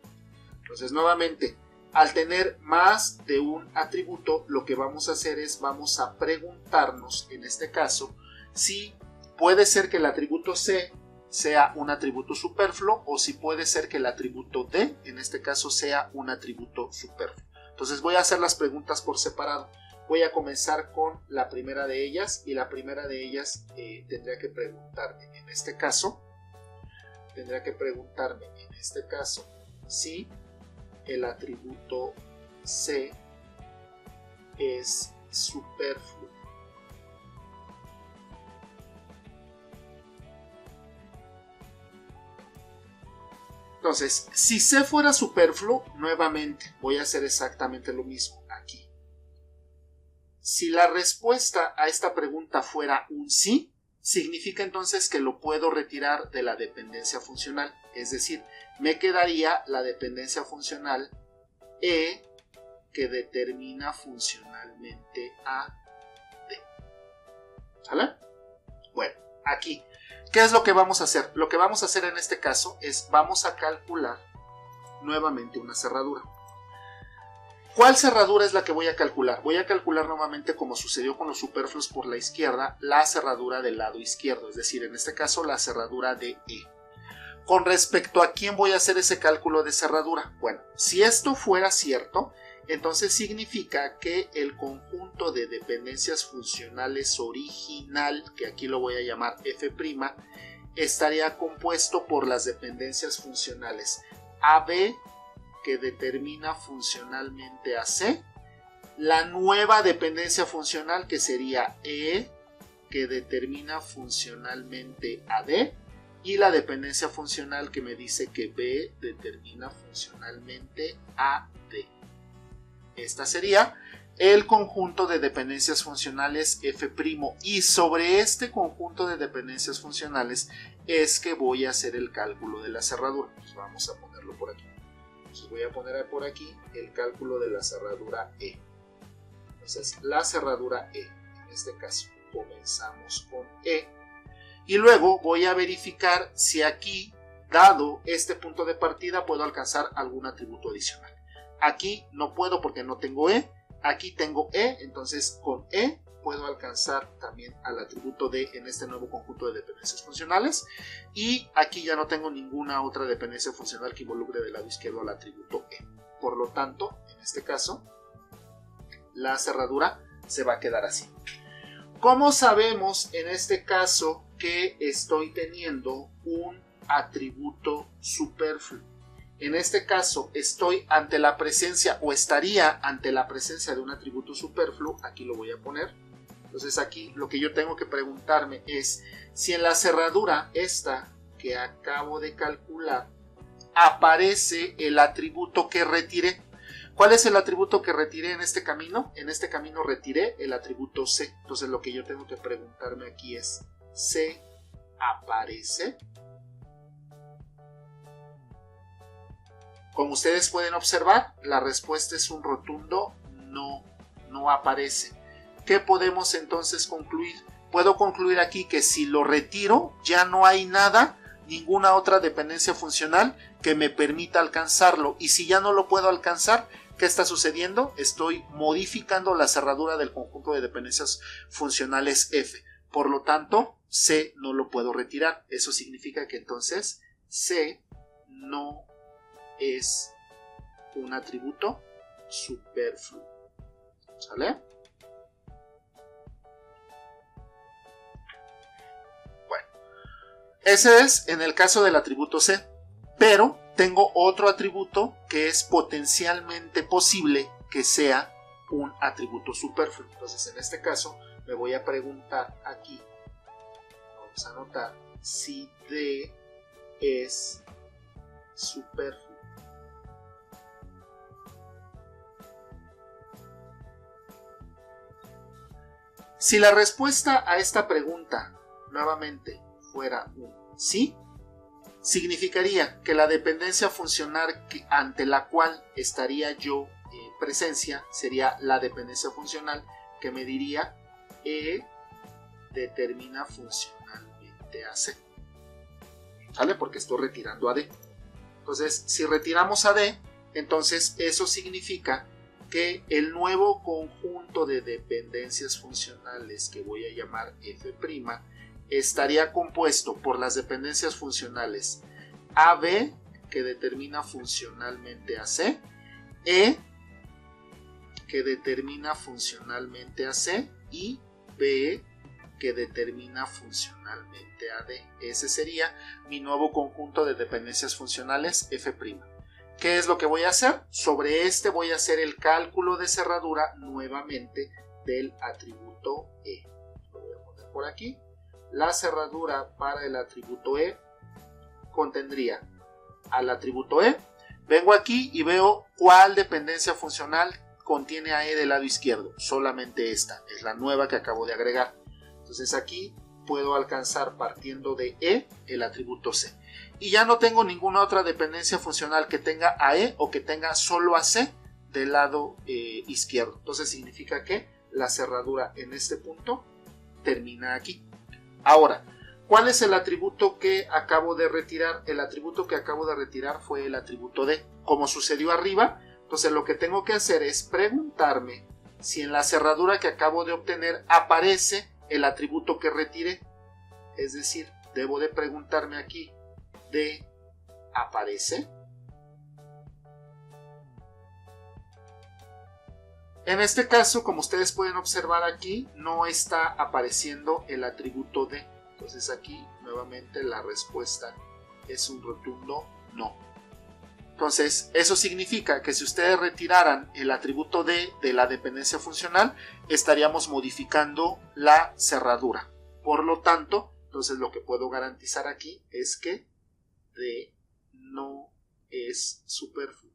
Entonces, nuevamente, al tener más de un atributo, lo que vamos a hacer es vamos a preguntarnos, en este caso, si puede ser que el atributo C sea un atributo superfluo o si puede ser que el atributo D, en este caso, sea un atributo superfluo. Entonces voy a hacer las preguntas por separado. Voy a comenzar con la primera de ellas y la primera de ellas tendría que preguntarme, en este caso, si el atributo C es superfluo. Entonces, si C fuera superfluo, nuevamente voy a hacer exactamente lo mismo aquí. Si la respuesta a esta pregunta fuera un sí, significa entonces que lo puedo retirar de la dependencia funcional. Es decir, me quedaría la dependencia funcional E que determina funcionalmente a D. ¿Sale? Bueno, aquí, ¿qué es lo que vamos a hacer? Lo que vamos a hacer en este caso es vamos a calcular nuevamente una cerradura. ¿Cuál cerradura es la que voy a calcular? Voy a calcular nuevamente, como sucedió con los superfluos por la izquierda, la cerradura del lado izquierdo, es decir, en este caso la cerradura de E. Con respecto a quién voy a hacer ese cálculo de cerradura, bueno, si esto fuera cierto, entonces significa que el conjunto de dependencias funcionales original, que aquí lo voy a llamar F', estaría compuesto por las dependencias funcionales AB, que determina funcionalmente a C, la nueva dependencia funcional que sería E, que determina funcionalmente a D, y la dependencia funcional que me dice que B determina funcionalmente a D. Esta sería el conjunto de dependencias funcionales F', y sobre este conjunto de dependencias funcionales es que voy a hacer el cálculo de la cerradura. Pues vamos a ponerlo ponerlo por aquí. Entonces voy a poner por aquí el cálculo de la cerradura E. Entonces la cerradura E, en este caso comenzamos con E, y luego voy a verificar si aquí, dado este punto de partida, puedo alcanzar algún atributo adicional. Aquí no puedo porque no tengo E, aquí tengo E, entonces con E puedo alcanzar también al atributo D en este nuevo conjunto de dependencias funcionales, y aquí ya no tengo ninguna otra dependencia funcional que involucre del lado izquierdo al atributo E. Por lo tanto, en este caso, la cerradura se va a quedar así. ¿Cómo sabemos en este caso que estoy teniendo un atributo superfluo? En este caso estoy ante la presencia, o estaría ante la presencia de un atributo superfluo. Aquí lo voy a poner. Entonces aquí lo que yo tengo que preguntarme es si en la cerradura esta que acabo de calcular aparece el atributo que retiré. ¿Cuál es el atributo que retiré en este camino? En este camino retiré el atributo C. Entonces lo que yo tengo que preguntarme aquí es, ¿C aparece? Como ustedes pueden observar, la respuesta es un rotundo no, no aparece. ¿Qué podemos entonces concluir? Puedo concluir aquí que si lo retiro, ya no hay nada, ninguna otra dependencia funcional que me permita alcanzarlo. Y si ya no lo puedo alcanzar, ¿qué está sucediendo? Estoy modificando la cerradura del conjunto de dependencias funcionales F. Por lo tanto, C no lo puedo retirar. Eso significa que entonces C no es un atributo superfluo. ¿Sale? Bueno, ese es en el caso del atributo C. Pero tengo otro atributo que es potencialmente posible que sea un atributo superfluo. Entonces, en este caso, me voy a preguntar aquí, vamos a anotar, si D es superfluo. Si la respuesta a esta pregunta nuevamente fuera un sí, significaría que la dependencia funcional ante la cual estaría yo en presencia sería la dependencia funcional que me diría E determina funcionalmente a C. ¿Sale? Porque estoy retirando a D. Entonces, si retiramos a D, entonces eso significa que el nuevo conjunto de dependencias funcionales que voy a llamar F' estaría compuesto por las dependencias funcionales AB, que determina funcionalmente a C, E, que determina funcionalmente a C, y B, que determina funcionalmente a D. Ese sería mi nuevo conjunto de dependencias funcionales F'. ¿Qué es lo que voy a hacer? Sobre este voy a hacer el cálculo de cerradura nuevamente del atributo E. Lo voy a poner por aquí. La cerradura para el atributo E contendría al atributo E. Vengo aquí y veo cuál dependencia funcional contiene a E del lado izquierdo. Solamente esta, es la nueva que acabo de agregar. Entonces aquí puedo alcanzar, partiendo de E, el atributo C. Y ya no tengo ninguna otra dependencia funcional que tenga a E o que tenga solo a C del lado izquierdo. Entonces significa que la cerradura en este punto termina aquí. Ahora, ¿cuál es el atributo que acabo de retirar? El atributo que acabo de retirar fue el atributo D. Como sucedió arriba, entonces lo que tengo que hacer es preguntarme si en la cerradura que acabo de obtener aparece el atributo que retiré. Es decir, debo de preguntarme aquí, ¿D aparece? En este caso, como ustedes pueden observar aquí, no está apareciendo el atributo D. Entonces aquí, nuevamente, la respuesta es un rotundo no. Entonces, eso significa que si ustedes retiraran el atributo D de la dependencia funcional, estaríamos modificando la cerradura. Por lo tanto, entonces lo que puedo garantizar aquí es que D no es superfluo.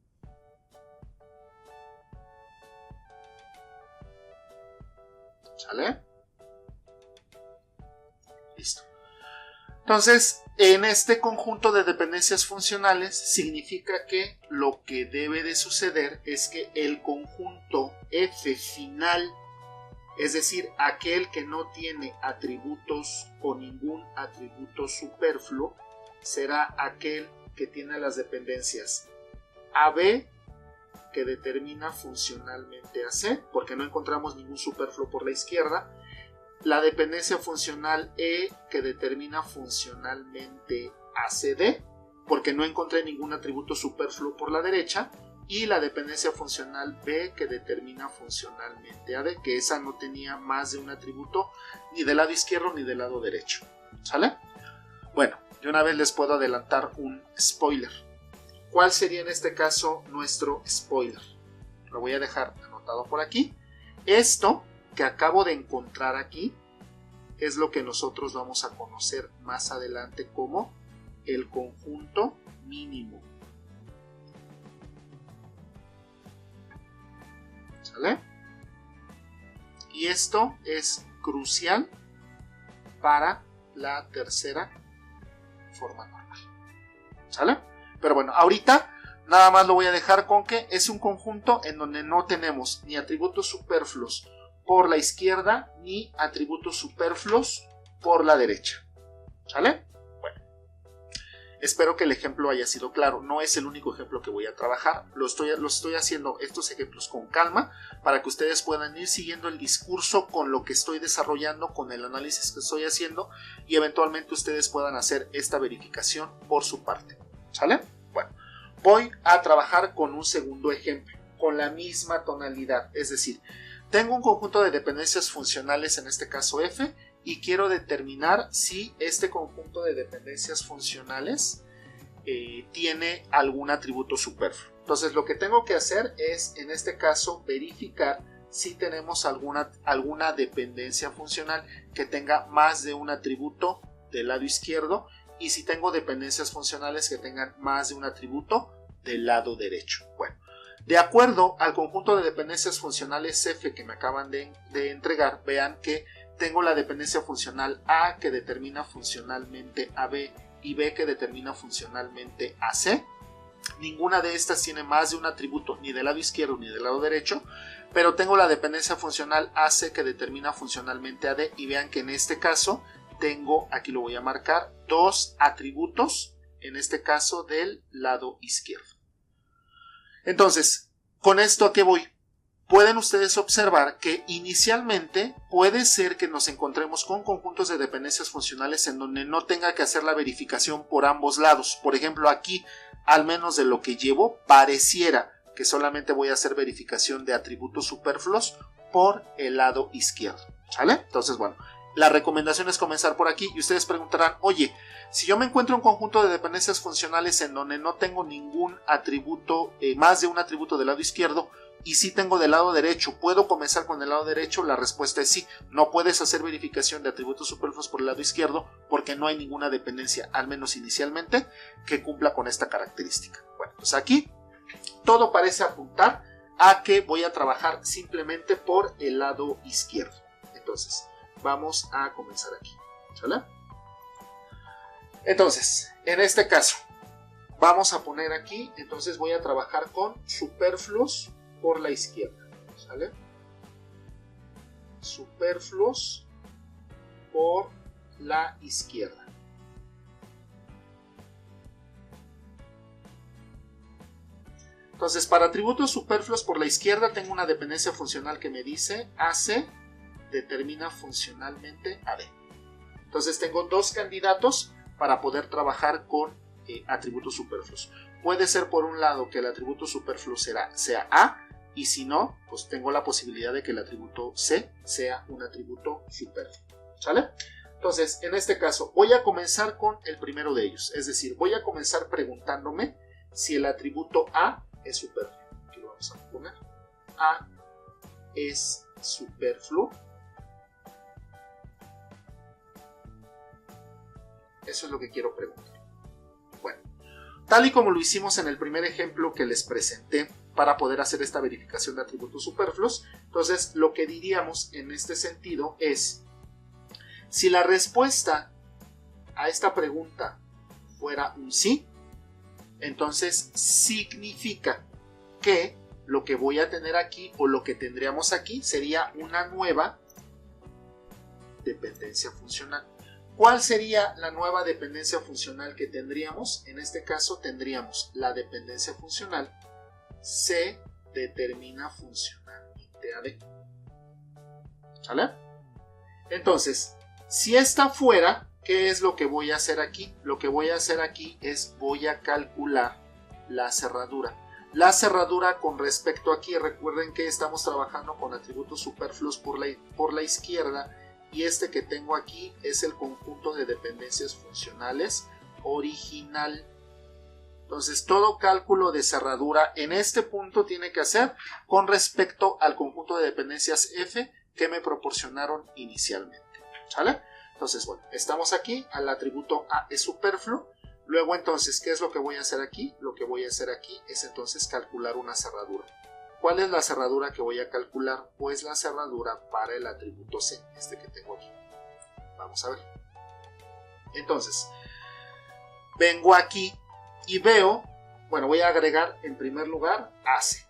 ¿Sale? Listo. Entonces, En este conjunto de dependencias funcionales significa que lo que debe de suceder es que el conjunto F final, es decir, aquel que no tiene atributos o ningún atributo superfluo, será aquel que tiene las dependencias AB que determina funcionalmente a C, porque no encontramos ningún superfluo por la izquierda, la dependencia funcional E que determina funcionalmente a CD, porque no encontré ningún atributo superfluo por la derecha, y la dependencia funcional B que determina funcionalmente a D, que esa no tenía más de un atributo ni del lado izquierdo ni del lado derecho. ¿Sale? Bueno, de una vez les puedo adelantar un spoiler. ¿Cuál sería en este caso nuestro spoiler? Lo voy a dejar anotado por aquí. Esto que acabo de encontrar aquí es lo que nosotros vamos a conocer más adelante como el conjunto mínimo. ¿Sale? Y esto es crucial para la tercera forma normal. ¿Sale? Pero bueno, ahorita nada más lo voy a dejar con que es un conjunto en donde no tenemos ni atributos superfluos por la izquierda ni atributos superfluos por la derecha. ¿Sale? Bueno, espero que el ejemplo haya sido claro. No es el único ejemplo que voy a trabajar. Lo estoy haciendo estos ejemplos con calma para que ustedes puedan ir siguiendo el discurso con lo que estoy desarrollando, con el análisis que estoy haciendo, y eventualmente ustedes puedan hacer esta verificación por su parte. ¿Sale? Bueno, voy a trabajar con un segundo ejemplo, con la misma tonalidad, es decir, tengo un conjunto de dependencias funcionales, en este caso F, y quiero determinar si este conjunto de dependencias funcionales tiene algún atributo superfluo. Entonces lo que tengo que hacer es, en este caso, verificar si tenemos alguna dependencia funcional que tenga más de un atributo del lado izquierdo, y si tengo dependencias funcionales que tengan más de un atributo del lado derecho. Bueno, de acuerdo al conjunto de dependencias funcionales F que me acaban de entregar, vean que tengo la dependencia funcional A que determina funcionalmente a B y B que determina funcionalmente a C. Ninguna de estas tiene más de un atributo ni del lado izquierdo ni del lado derecho, pero tengo la dependencia funcional AC que determina funcionalmente a D, y vean que en este caso tengo, aquí lo voy a marcar, dos atributos, en este caso del lado izquierdo. Entonces, ¿con esto a qué voy? Pueden ustedes observar que inicialmente puede ser que nos encontremos con conjuntos de dependencias funcionales en donde no tenga que hacer la verificación por ambos lados. Por ejemplo, aquí, al menos de lo que llevo, pareciera que solamente voy a hacer verificación de atributos superfluos por el lado izquierdo. ¿Sale? Entonces, bueno, la recomendación es comenzar por aquí, y ustedes preguntarán, oye, si yo me encuentro un conjunto de dependencias funcionales en donde no tengo ningún atributo, más de un atributo del lado izquierdo, y sí tengo del lado derecho, ¿puedo comenzar con el lado derecho? La respuesta es sí. No puedes hacer verificación de atributos superfluos por el lado izquierdo porque no hay ninguna dependencia, al menos inicialmente, que cumpla con esta característica. Bueno, pues aquí todo parece apuntar a que voy a trabajar simplemente por el lado izquierdo. Entonces, vamos a comenzar aquí. ¿Sale? Entonces, en este caso, vamos a poner aquí, entonces voy a trabajar con superfluos por la izquierda. ¿Sale? Superfluos por la izquierda. Entonces, para atributos superfluos por la izquierda tengo una dependencia funcional que me dice AC determina funcionalmente a D. Entonces tengo dos candidatos para poder trabajar con atributos superfluos. Puede ser por un lado que el atributo superfluo sea A, y si no, pues tengo la posibilidad de que el atributo C sea un atributo superfluo. ¿Sale? Entonces, en este caso, voy a comenzar con el primero de ellos. Es decir, voy a comenzar preguntándome si el atributo A es superfluo. Aquí lo vamos a poner. A es superfluo. Eso es lo que quiero preguntar. Bueno, tal y como lo hicimos en el primer ejemplo que les presenté para poder hacer esta verificación de atributos superfluos, entonces lo que diríamos en este sentido es, si la respuesta a esta pregunta fuera un sí, entonces significa que lo que voy a tener aquí o lo que tendríamos aquí sería una nueva dependencia funcional. ¿Cuál sería la nueva dependencia funcional que tendríamos? En este caso tendríamos la dependencia funcional se determina funcionalmente a D. ¿Sale? Entonces, si esta fuera, ¿qué es lo que voy a hacer aquí? Lo que voy a hacer aquí es voy a calcular la cerradura. La cerradura con respecto aquí, recuerden que estamos trabajando con atributos superfluos por la izquierda, y este que tengo aquí es el conjunto de dependencias funcionales original. Entonces todo cálculo de cerradura en este punto tiene que hacer con respecto al conjunto de dependencias F que me proporcionaron inicialmente. ¿Sale? Entonces, bueno, estamos aquí, al atributo A es superfluo. Luego entonces, ¿qué es lo que voy a hacer aquí? Lo que voy a hacer aquí es entonces calcular una cerradura. ¿Cuál es la cerradura que voy a calcular? Pues la cerradura para el atributo C, este que tengo aquí. Vamos a ver. Entonces, vengo aquí y veo, bueno, voy a agregar en primer lugar AC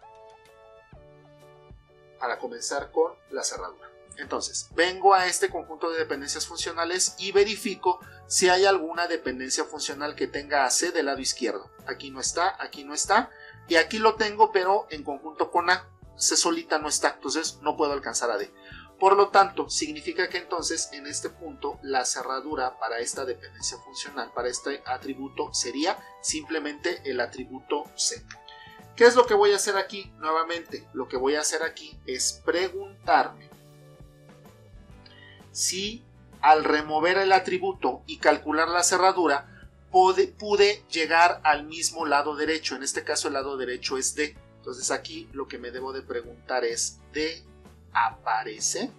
para comenzar con la cerradura. Entonces, vengo a este conjunto de dependencias funcionales y verifico si hay alguna dependencia funcional que tenga AC del lado izquierdo. Aquí no está, y aquí lo tengo, pero en conjunto con A. C solita no está, entonces no puedo alcanzar a D. Por lo tanto, significa que entonces en este punto la cerradura para esta dependencia funcional, para este atributo, sería simplemente el atributo C. ¿Qué es lo que voy a hacer aquí? Nuevamente, lo que voy a hacer aquí es preguntarme si al remover el atributo y calcular la cerradura pude llegar al mismo lado derecho. En este caso el lado derecho es D. Entonces aquí lo que me debo de preguntar es, ¿D aparece?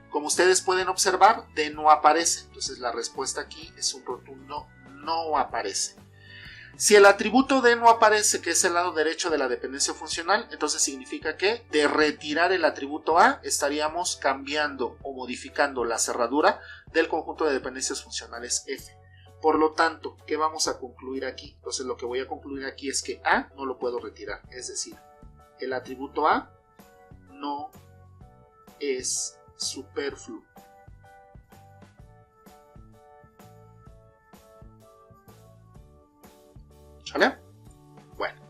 Como ustedes pueden observar, D no aparece. Entonces la respuesta aquí es un rotundo no aparece. Si el atributo D no aparece, que es el lado derecho de la dependencia funcional, entonces significa que de retirar el atributo A estaríamos cambiando o modificando la cerradura del conjunto de dependencias funcionales F. Por lo tanto, ¿qué vamos a concluir aquí? Entonces lo que voy a concluir aquí es que A no lo puedo retirar, es decir, el atributo A no es superfluo. ¿Vale? Bueno,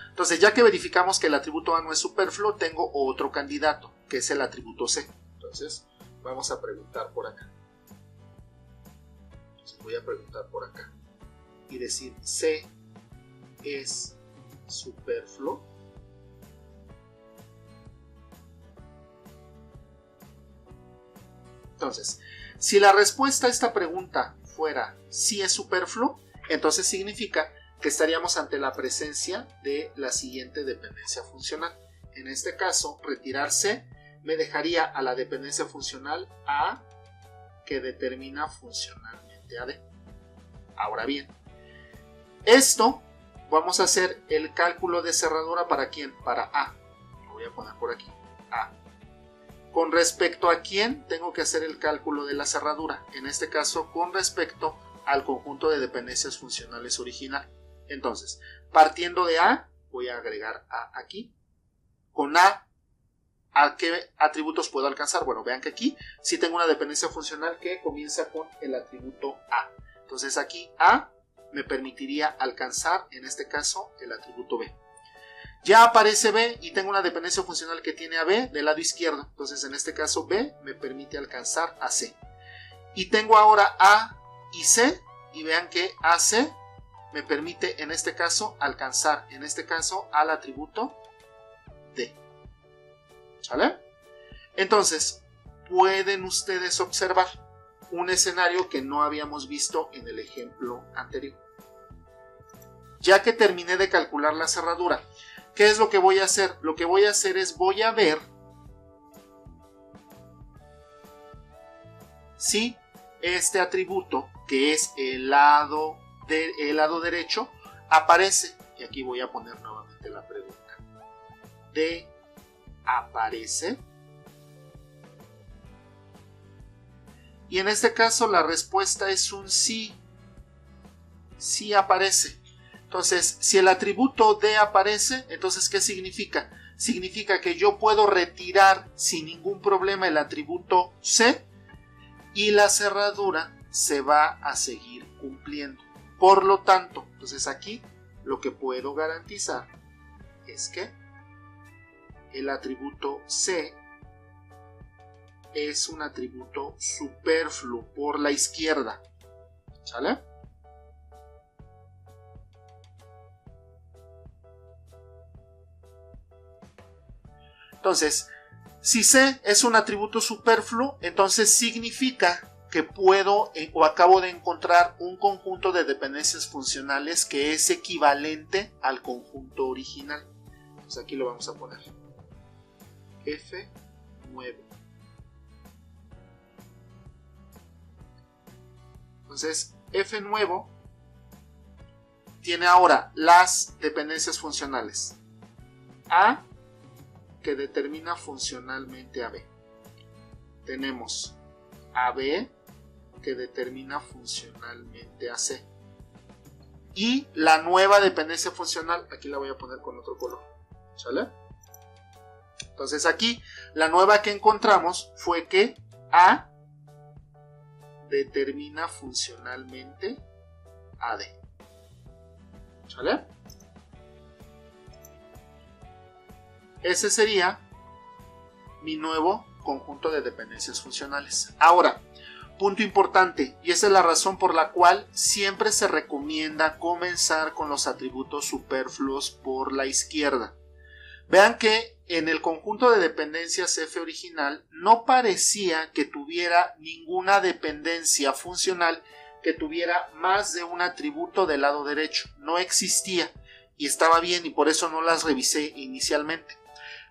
entonces ya que verificamos que el atributo A no es superfluo, tengo otro candidato, que es el atributo C. Entonces vamos a preguntar por acá. Entonces voy a preguntar por acá y decir C es superfluo. Entonces, si la respuesta a esta pregunta fuera sí es superfluo, entonces significa que estaríamos ante la presencia de la siguiente dependencia funcional. En este caso, retirar C me dejaría a la dependencia funcional A que determina funcionalmente a D. Ahora bien, esto vamos a hacer el cálculo de cerradura ¿para quién? Para A. Lo voy a poner por aquí. A. ¿Con respecto a quién tengo que hacer el cálculo de la cerradura? En este caso, con respecto al conjunto de dependencias funcionales original. Entonces, partiendo de A, voy a agregar A aquí. Con A, ¿a qué atributos puedo alcanzar? Bueno, vean que aquí sí tengo una dependencia funcional que comienza con el atributo A. Entonces aquí A me permitiría alcanzar, en este caso, el atributo B. Ya aparece B y tengo una dependencia funcional que tiene a B del lado izquierdo. Entonces en este caso B me permite alcanzar a C. Y tengo ahora A y C, y vean que AC me permite en este caso alcanzar, en este caso, al atributo D. ¿Sale? Entonces, pueden ustedes observar un escenario que no habíamos visto en el ejemplo anterior. Ya que terminé de calcular la cerradura, ¿qué es lo que voy a hacer? Lo que voy a hacer es voy a ver si este atributo, que es el lado derecho, aparece. Y aquí voy a poner nuevamente la pregunta. ¿D aparece? Y en este caso la respuesta es un sí. Sí aparece. Entonces, si el atributo D aparece, entonces ¿qué significa? Significa que yo puedo retirar sin ningún problema el atributo C y la cerradura se va a seguir cumpliendo. Por lo tanto, entonces aquí lo que puedo garantizar es que el atributo C es un atributo superfluo por la izquierda. ¿Sale? Entonces, si C es un atributo superfluo, entonces significa que puedo o acabo de encontrar un conjunto de dependencias funcionales que es equivalente al conjunto original. Entonces aquí lo vamos a poner. F nuevo. Entonces, F nuevo tiene ahora las dependencias funcionales. A, que determina funcionalmente a B. Tenemos a B, que determina funcionalmente a C. Y la nueva dependencia funcional, aquí la voy a poner con otro color. ¿Sale? Entonces aquí, la nueva que encontramos fue que A determina funcionalmente a D. ¿Sale? Ese sería mi nuevo conjunto de dependencias funcionales. Ahora, punto importante, y esa es la razón por la cual siempre se recomienda comenzar con los atributos superfluos por la izquierda. Vean que en el conjunto de dependencias F original no parecía que tuviera ninguna dependencia funcional que tuviera más de un atributo del lado derecho. No existía y estaba bien y por eso no las revisé inicialmente.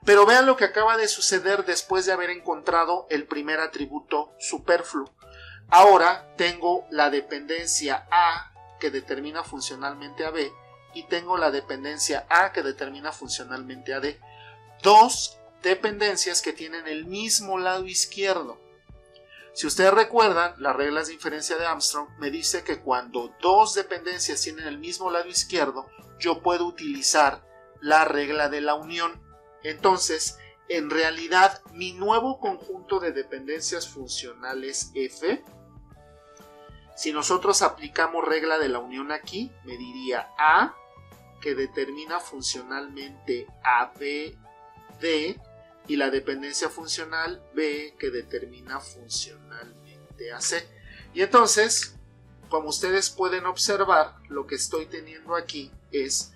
Pero vean lo que acaba de suceder después de haber encontrado el primer atributo superfluo. Ahora tengo la dependencia A que determina funcionalmente a B y tengo la dependencia A que determina funcionalmente a D. Dos dependencias que tienen el mismo lado izquierdo. Si ustedes recuerdan, las reglas de inferencia de Armstrong me dice que cuando dos dependencias tienen el mismo lado izquierdo, yo puedo utilizar la regla de la unión. Entonces, en realidad, mi nuevo conjunto de dependencias funcionales F, si nosotros aplicamos regla de la unión aquí, me diría A, que determina funcionalmente a B, D, y la dependencia funcional B, que determina funcionalmente a C. Y entonces, como ustedes pueden observar, lo que estoy teniendo aquí es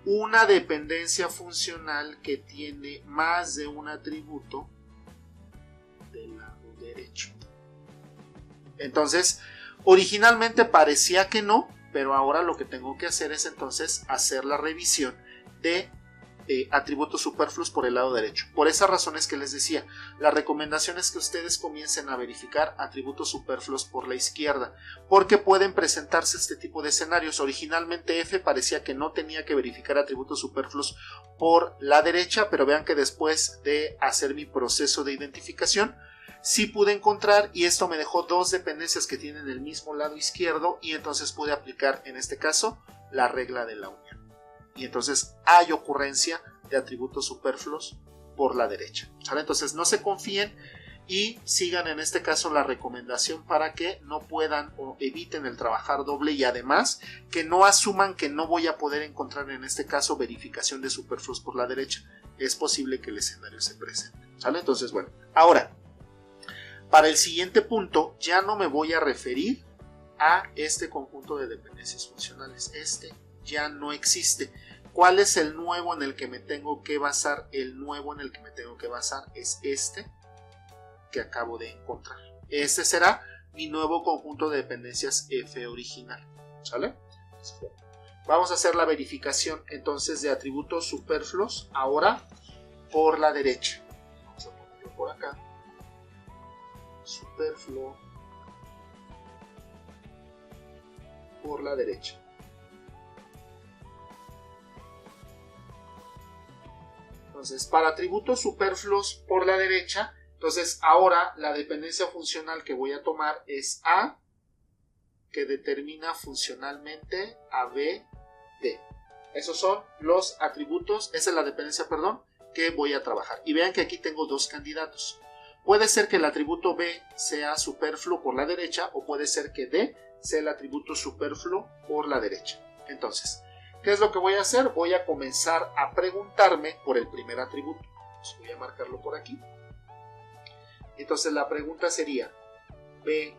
una dependencia funcional que tiene más de un atributo del lado derecho. Entonces, originalmente parecía que no, pero ahora lo que tengo que hacer es entonces hacer la revisión de atributos superfluos por el lado derecho. Por esas razones que les decía, la recomendación es que ustedes comiencen a verificar atributos superfluos por la izquierda, porque pueden presentarse este tipo de escenarios. Originalmente F parecía que no tenía que verificar atributos superfluos por la derecha, pero vean que después de hacer mi proceso de identificación, sí pude encontrar, y esto me dejó dos dependencias que tienen el mismo lado izquierdo, y entonces pude aplicar en este caso la regla de la unión. Y entonces hay ocurrencia de atributos superfluos por la derecha. ¿Sale? Entonces no se confíen y sigan en este caso la recomendación para que no puedan o eviten el trabajar doble, y además que no asuman que no voy a poder encontrar en este caso verificación de superfluos por la derecha. Es posible que el escenario se presente. ¿Sale? Entonces, bueno, ahora, para el siguiente punto ya no me voy a referir a este conjunto de dependencias funcionales. Este ya no existe. ¿Cuál es el nuevo en el que me tengo que basar? El nuevo en el que me tengo que basar es este que acabo de encontrar. Este será mi nuevo conjunto de dependencias F original. ¿Sale? Vamos a hacer la verificación entonces de atributos superfluos ahora por la derecha. Vamos a ponerlo por acá. Superfluo por la derecha. Entonces, para atributos superfluos por la derecha, Entonces ahora la dependencia funcional que voy a tomar es A, que determina funcionalmente a B, D. Esos son los atributos, esa es la dependencia, perdón, que voy a trabajar. Y vean que aquí tengo dos candidatos. Puede ser que el atributo B sea superfluo por la derecha o puede ser que D sea el atributo superfluo por la derecha. Entonces, ¿qué es lo que voy a hacer? Voy a comenzar a preguntarme por el primer atributo. Entonces, voy a marcarlo por aquí. Entonces la pregunta sería, ¿B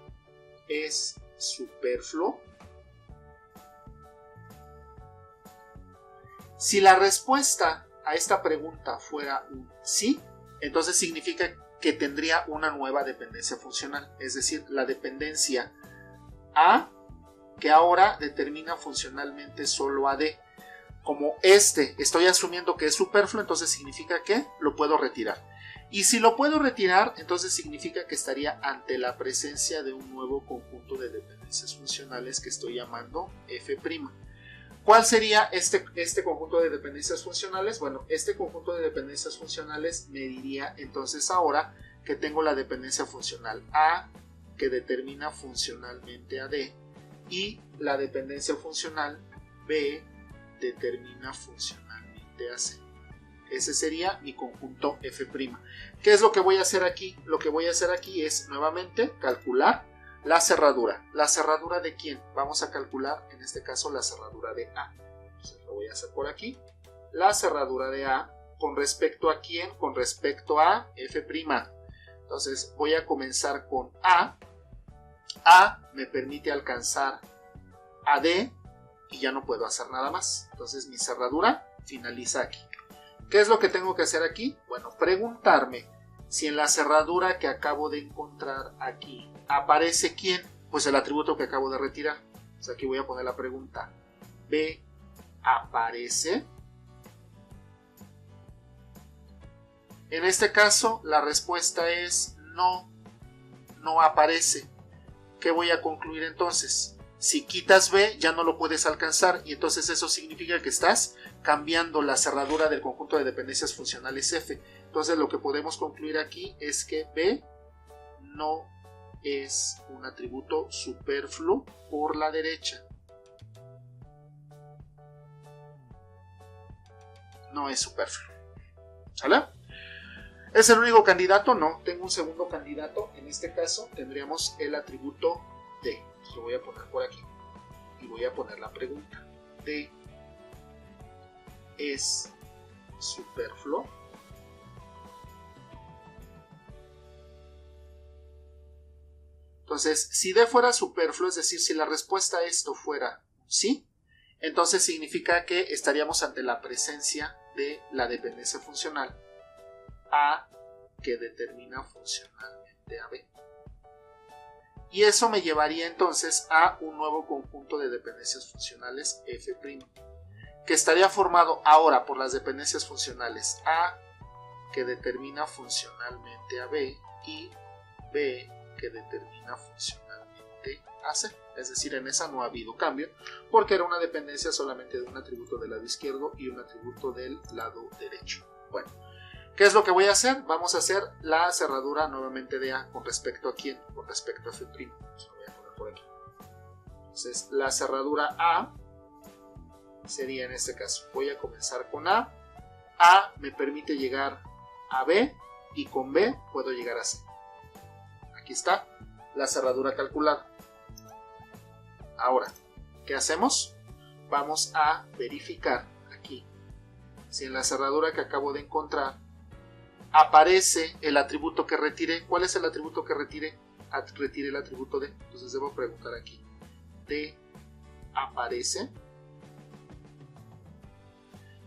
es superfluo? Si la respuesta a esta pregunta fuera un sí, entonces significa que tendría una nueva dependencia funcional, es decir, la dependencia A, que ahora determina funcionalmente solo a D. Como estoy asumiendo que es superfluo, entonces significa que lo puedo retirar. Y si lo puedo retirar, entonces significa que estaría ante la presencia de un nuevo conjunto de dependencias funcionales que estoy llamando F'. ¿Cuál sería este conjunto de dependencias funcionales? Bueno, este conjunto de dependencias funcionales me diría entonces ahora que tengo la dependencia funcional A, que determina funcionalmente a D, y la dependencia funcional B determina funcionalmente a C. Ese sería mi conjunto F'. ¿Qué es lo que voy a hacer aquí? Lo que voy a hacer aquí es nuevamente calcular la cerradura. ¿La cerradura de quién? Vamos a calcular en este caso la cerradura de A. Entonces lo voy a hacer por aquí. La cerradura de A, ¿con respecto a quién? Con respecto a F'. Entonces voy a comenzar con A. A me permite alcanzar a D y ya no puedo hacer nada más. Entonces mi cerradura finaliza aquí. ¿Qué es lo que tengo que hacer aquí? Bueno, preguntarme si en la cerradura que acabo de encontrar aquí aparece ¿quién? Pues el atributo que acabo de retirar. Entonces aquí voy a poner la pregunta. ¿B aparece? En este caso la respuesta es no, no aparece. ¿Qué voy a concluir entonces? Si quitas B ya no lo puedes alcanzar y entonces eso significa que estás cambiando la cerradura del conjunto de dependencias funcionales F. Entonces lo que podemos concluir aquí es que B no es un atributo superfluo por la derecha. No es superfluo. ¿Sale? ¿Es el único candidato? No, tengo un segundo candidato. En este caso tendríamos el atributo D. Lo voy a poner por aquí y voy a poner la pregunta. D es superfluo. Entonces, si D fuera superfluo, es decir, si la respuesta a esto fuera sí, entonces significa que estaríamos ante la presencia de la dependencia funcional A, que determina funcionalmente a B. Y eso me llevaría entonces a un nuevo conjunto de dependencias funcionales F', que estaría formado ahora por las dependencias funcionales A, que determina funcionalmente a B, y B, que determina funcionalmente a C. Es decir, en esa no ha habido cambio, porque era una dependencia solamente de un atributo del lado izquierdo y un atributo del lado derecho. Bueno, ¿qué es lo que voy a hacer? Vamos a hacer la cerradura nuevamente de A. ¿Con respecto a quién? Con respecto a F'. Lo voy a poner por aquí. Entonces, la cerradura A sería en este caso. Voy a comenzar con A. A me permite llegar a B y con B puedo llegar a C. Aquí está la cerradura calculada. Ahora, ¿qué hacemos? Vamos a verificar aquí si en la cerradura que acabo de encontrar aparece el atributo que retiré. ¿Cuál es el atributo que retiré? Retiré el atributo D. Entonces debo preguntar aquí. ¿D aparece?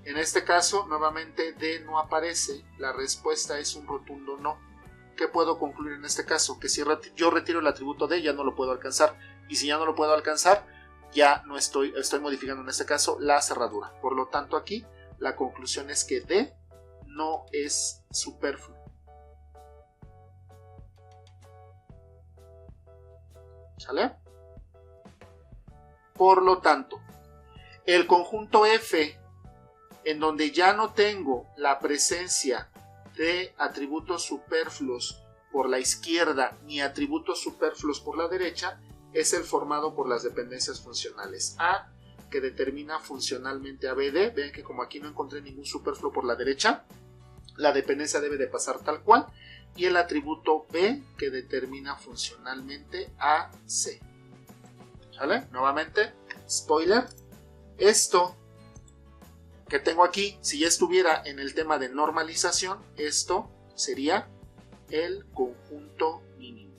En este caso, nuevamente D no aparece. La respuesta es un rotundo no. ¿Qué puedo concluir en este caso? Que si yo retiro el atributo D ya no lo puedo alcanzar. Y si ya no lo puedo alcanzar, ya no estoy modificando en este caso la cerradura. Por lo tanto aquí la conclusión es que D no es superfluo. ¿Sale? Por lo tanto, el conjunto F, en donde ya no tengo la presencia de atributos superfluos por la izquierda ni atributos superfluos por la derecha es el formado por las dependencias funcionales A, que determina funcionalmente a BD. Vean que como aquí no encontré ningún superfluo por la derecha, la dependencia debe de pasar tal cual, y el atributo B, que determina funcionalmente a C. ¿Vale? Nuevamente, spoiler, esto que tengo aquí, si ya estuviera en el tema de normalización, esto sería el conjunto mínimo.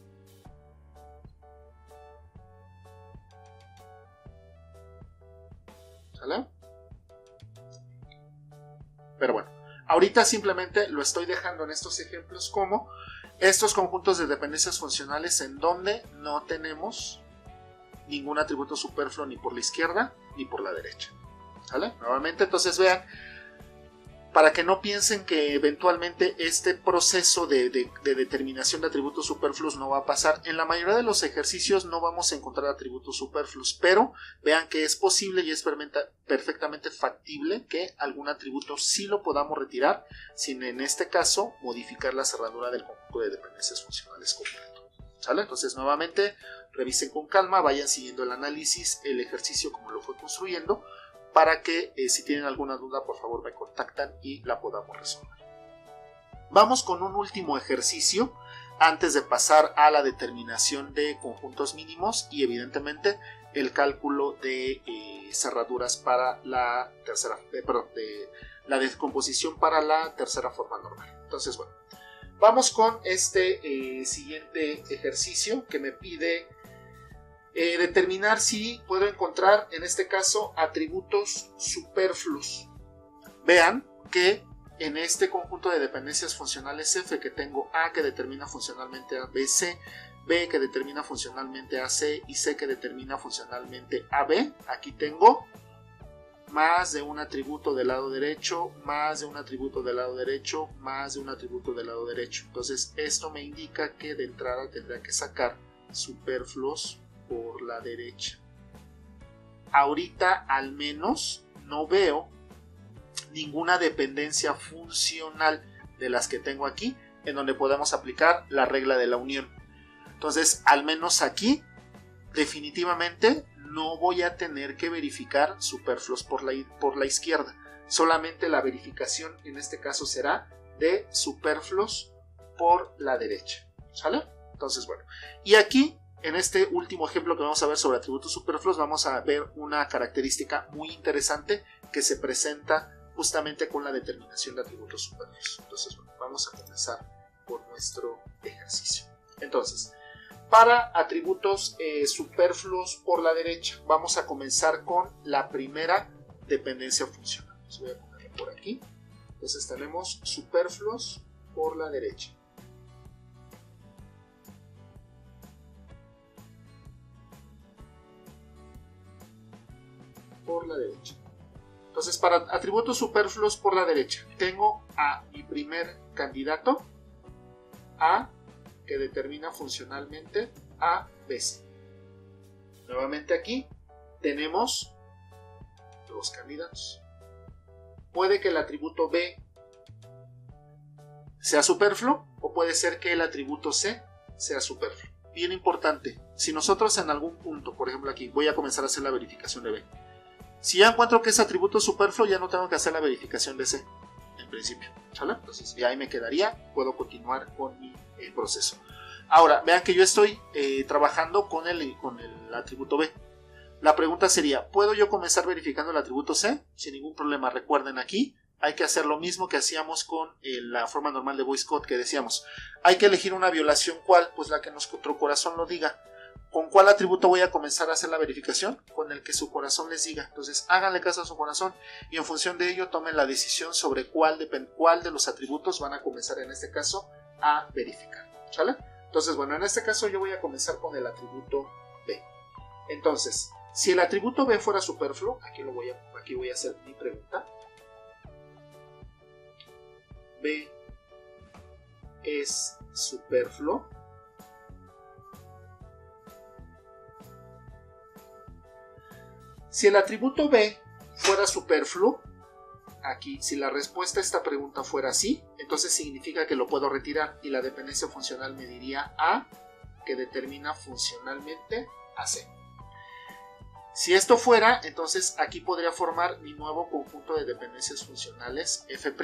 ¿Sale? Pero bueno, ahorita simplemente lo estoy dejando en estos ejemplos como estos conjuntos de dependencias funcionales en donde no tenemos ningún atributo superfluo ni por la izquierda ni por la derecha. ¿Sale? Nuevamente, entonces vean, para que no piensen que eventualmente este proceso de determinación de atributos superfluos no va a pasar. En la mayoría de los ejercicios no vamos a encontrar atributos superfluos, pero vean que es posible y es perfectamente factible que algún atributo sí lo podamos retirar, sin en este caso modificar la cerradura del conjunto de dependencias funcionales completo. ¿Sale? Entonces nuevamente revisen con calma, vayan siguiendo el análisis, el ejercicio como lo fue construyendo, para que si tienen alguna duda por favor me contactan y la podamos resolver. Vamos con un último ejercicio antes de pasar a la determinación de conjuntos mínimos y evidentemente el cálculo de cerraduras para la tercera, de la descomposición para la tercera forma normal. Entonces bueno, vamos con este siguiente ejercicio que me pide determinar si puedo encontrar en este caso atributos superfluos. Vean que en este conjunto de dependencias funcionales F que tengo A que determina funcionalmente a BC, B que determina funcionalmente a C y C que determina funcionalmente a B, aquí tengo más de un atributo del lado derecho, más de un atributo del lado derecho, más de un atributo del lado derecho. Entonces esto me indica que de entrada tendrá que sacar superfluos por la derecha. Ahorita al menos no veo ninguna dependencia funcional de las que tengo aquí en donde podamos aplicar la regla de la unión. Entonces al menos aquí definitivamente no voy a tener que verificar superfluos por la izquierda. Solamente la verificación en este caso será de superfluos por la derecha. ¿Sale? Entonces bueno, y aquí en este último ejemplo que vamos a ver sobre atributos superfluos vamos a ver una característica muy interesante que se presenta justamente con la determinación de atributos superfluos. Entonces bueno, vamos a comenzar con nuestro ejercicio. Entonces, para atributos superfluos por la derecha vamos a comenzar con la primera dependencia funcional. Les voy a ponerlo por aquí. Entonces tenemos superfluos por la derecha. Por la derecha. Entonces, para atributos superfluos por la derecha, tengo a mi primer candidato, A, que determina funcionalmente a BC. Nuevamente aquí tenemos dos candidatos. Puede que el atributo B sea superfluo o puede ser que el atributo C sea superfluo. Bien importante, si nosotros en algún punto, por ejemplo aquí, voy a comenzar a hacer la verificación de B. Si ya encuentro que es atributo superfluo, ya no tengo que hacer la verificación de C, en principio. ¿Sale? Entonces ya ahí me quedaría, puedo continuar con mi proceso. Ahora, vean que yo estoy trabajando con el atributo B. La pregunta sería, ¿puedo yo comenzar verificando el atributo C? Sin ningún problema. Recuerden, aquí hay que hacer lo mismo que hacíamos con la forma normal de Boyce Code que decíamos. Hay que elegir una violación, ¿cuál? Pues la que nuestro corazón lo diga. ¿Con cuál atributo voy a comenzar a hacer la verificación? Con el que su corazón les diga. Entonces háganle caso a su corazón y en función de ello tomen la decisión sobre cuál de los atributos van a comenzar en este caso a verificar. ¿Sale? Entonces bueno, en este caso yo voy a comenzar con el atributo B. Entonces, si el atributo B fuera superfluo, aquí voy a hacer mi pregunta. B es superfluo. Si el atributo B fuera superfluo, aquí, si la respuesta a esta pregunta fuera sí, entonces entonces significa que lo puedo retirar y la dependencia funcional me diría A, que determina funcionalmente a C. Si esto fuera, entonces aquí podría formar mi nuevo conjunto de dependencias funcionales F'.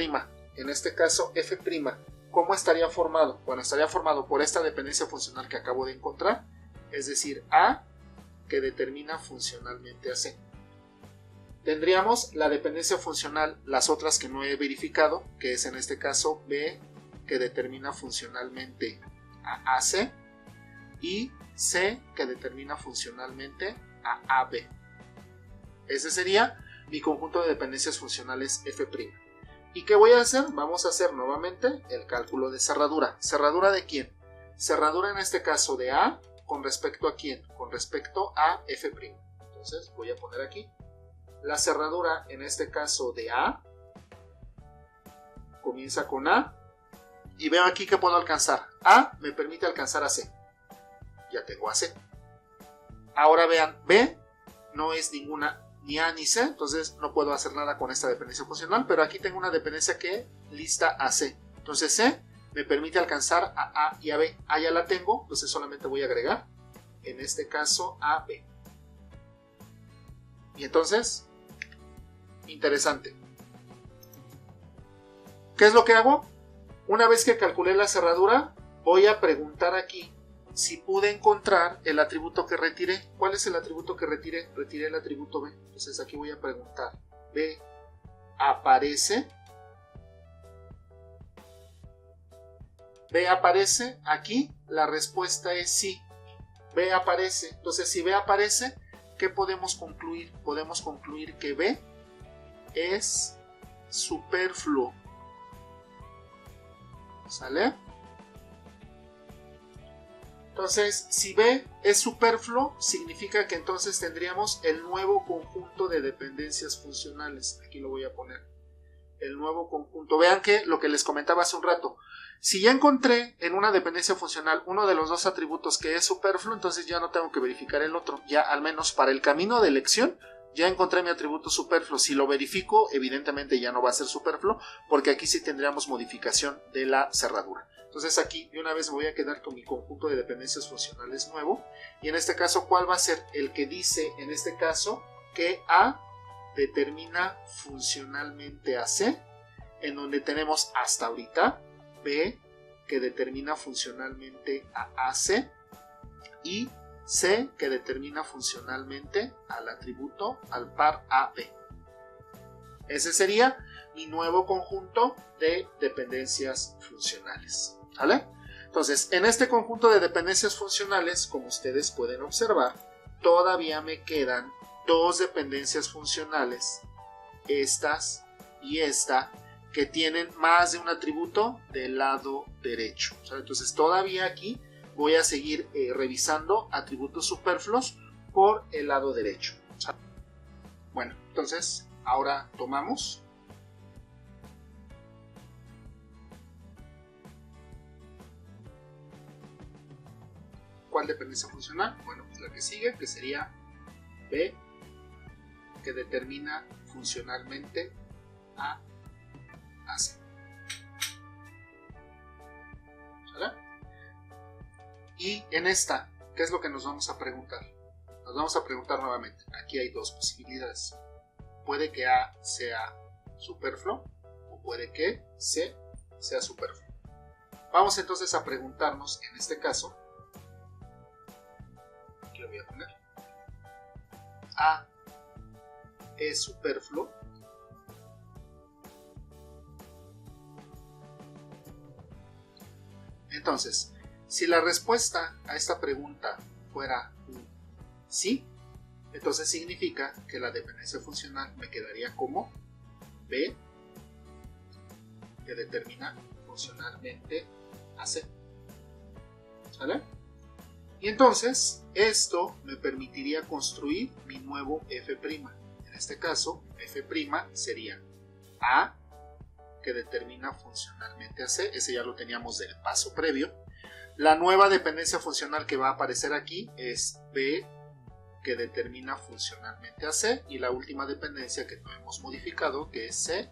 En este caso, F', ¿cómo estaría formado? Bueno, estaría formado por esta dependencia funcional que acabo de encontrar, es decir, A, que determina funcionalmente a C. Tendríamos la dependencia funcional, las otras que no he verificado, que es en este caso B, que determina funcionalmente a AC, y C, que determina funcionalmente a AB. Ese sería mi conjunto de dependencias funcionales F'. ¿Y qué voy a hacer? Vamos a hacer nuevamente el cálculo de cerradura. ¿Cerradura de quién? Cerradura en este caso de A, ¿con respecto a quién? Con respecto a F'. Entonces voy a poner aquí la cerradura en este caso de A, comienza con A, y veo aquí que puedo alcanzar. A me permite alcanzar a C. Ya tengo a C. Ahora vean, B no es ninguna ni A ni C, entonces no puedo hacer nada con esta dependencia funcional, pero aquí tengo una dependencia que lista a C. Entonces C me permite alcanzar a A y a B. A ya la tengo, entonces solamente voy a agregar, en este caso, a B. Y entonces, interesante. ¿Qué es lo que hago? Una vez que calculé la cerradura, voy a preguntar aquí si pude encontrar el atributo que retiré. ¿Cuál es el atributo que retiré? Retiré el atributo B. Entonces aquí voy a preguntar, ¿B aparece? ¿B aparece? Aquí la respuesta es sí. B aparece. Entonces si B aparece, ¿qué podemos concluir? Podemos concluir que B es superfluo. ¿Sale? Entonces, si B es superfluo, significa que entonces tendríamos el nuevo conjunto de dependencias funcionales. Aquí lo voy a poner. El nuevo conjunto. Vean que lo que les comentaba hace un rato. Si ya encontré en una dependencia funcional uno de los dos atributos que es superfluo, entonces ya no tengo que verificar el otro. Ya al menos para el camino de elección, ya encontré mi atributo superfluo. Si lo verifico, evidentemente ya no va a ser superfluo, porque aquí sí tendríamos modificación de la cerradura. Entonces aquí de una vez me voy a quedar con mi conjunto de dependencias funcionales nuevo. Y en este caso, ¿cuál va a ser? El que dice, en este caso, que A determina funcionalmente a C, en donde tenemos hasta ahorita B, que determina funcionalmente a AC, y C, que determina funcionalmente al atributo, al par AB. Ese sería mi nuevo conjunto de dependencias funcionales. ¿Vale? Entonces, en este conjunto de dependencias funcionales, como ustedes pueden observar, todavía me quedan dos dependencias funcionales, estas y esta, que tienen más de un atributo del lado derecho. Entonces, todavía aquí voy a seguir revisando atributos superfluos por el lado derecho. Bueno, entonces, ahora tomamos ¿cuál dependencia funcional? Bueno, pues la que sigue, que sería B, que determina funcionalmente a AC. ¿Sale? Y en esta, ¿qué es lo que nos vamos a preguntar? Nos vamos a preguntar nuevamente. Aquí hay dos posibilidades. Puede que A sea superfluo o puede que C sea superfluo. Vamos entonces a preguntarnos en este caso. Aquí lo voy a poner. A es superfluo. Entonces, si la respuesta a esta pregunta fuera un sí, entonces significa que la dependencia funcional me quedaría como B, que determina funcionalmente a C. ¿Sale? Y entonces, esto me permitiría construir mi nuevo F'. En este caso, F' sería A, que determina funcionalmente a C. Ese ya lo teníamos del paso previo. La nueva dependencia funcional que va a aparecer aquí es B, que determina funcionalmente a C. Y la última dependencia que no hemos modificado, que es C,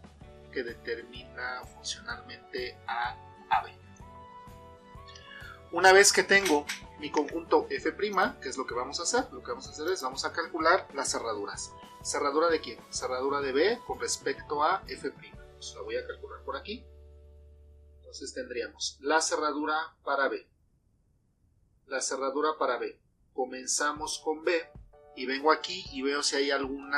que determina funcionalmente a AB. Una vez que tengo mi conjunto F', que es lo que vamos a hacer, es vamos a calcular las cerraduras. ¿Cerradura de quién? Cerradura de B con respecto a F'. Pues la voy a calcular por aquí. Entonces tendríamos la cerradura para B. La cerradura para B. Comenzamos con B y vengo aquí y veo si hay algún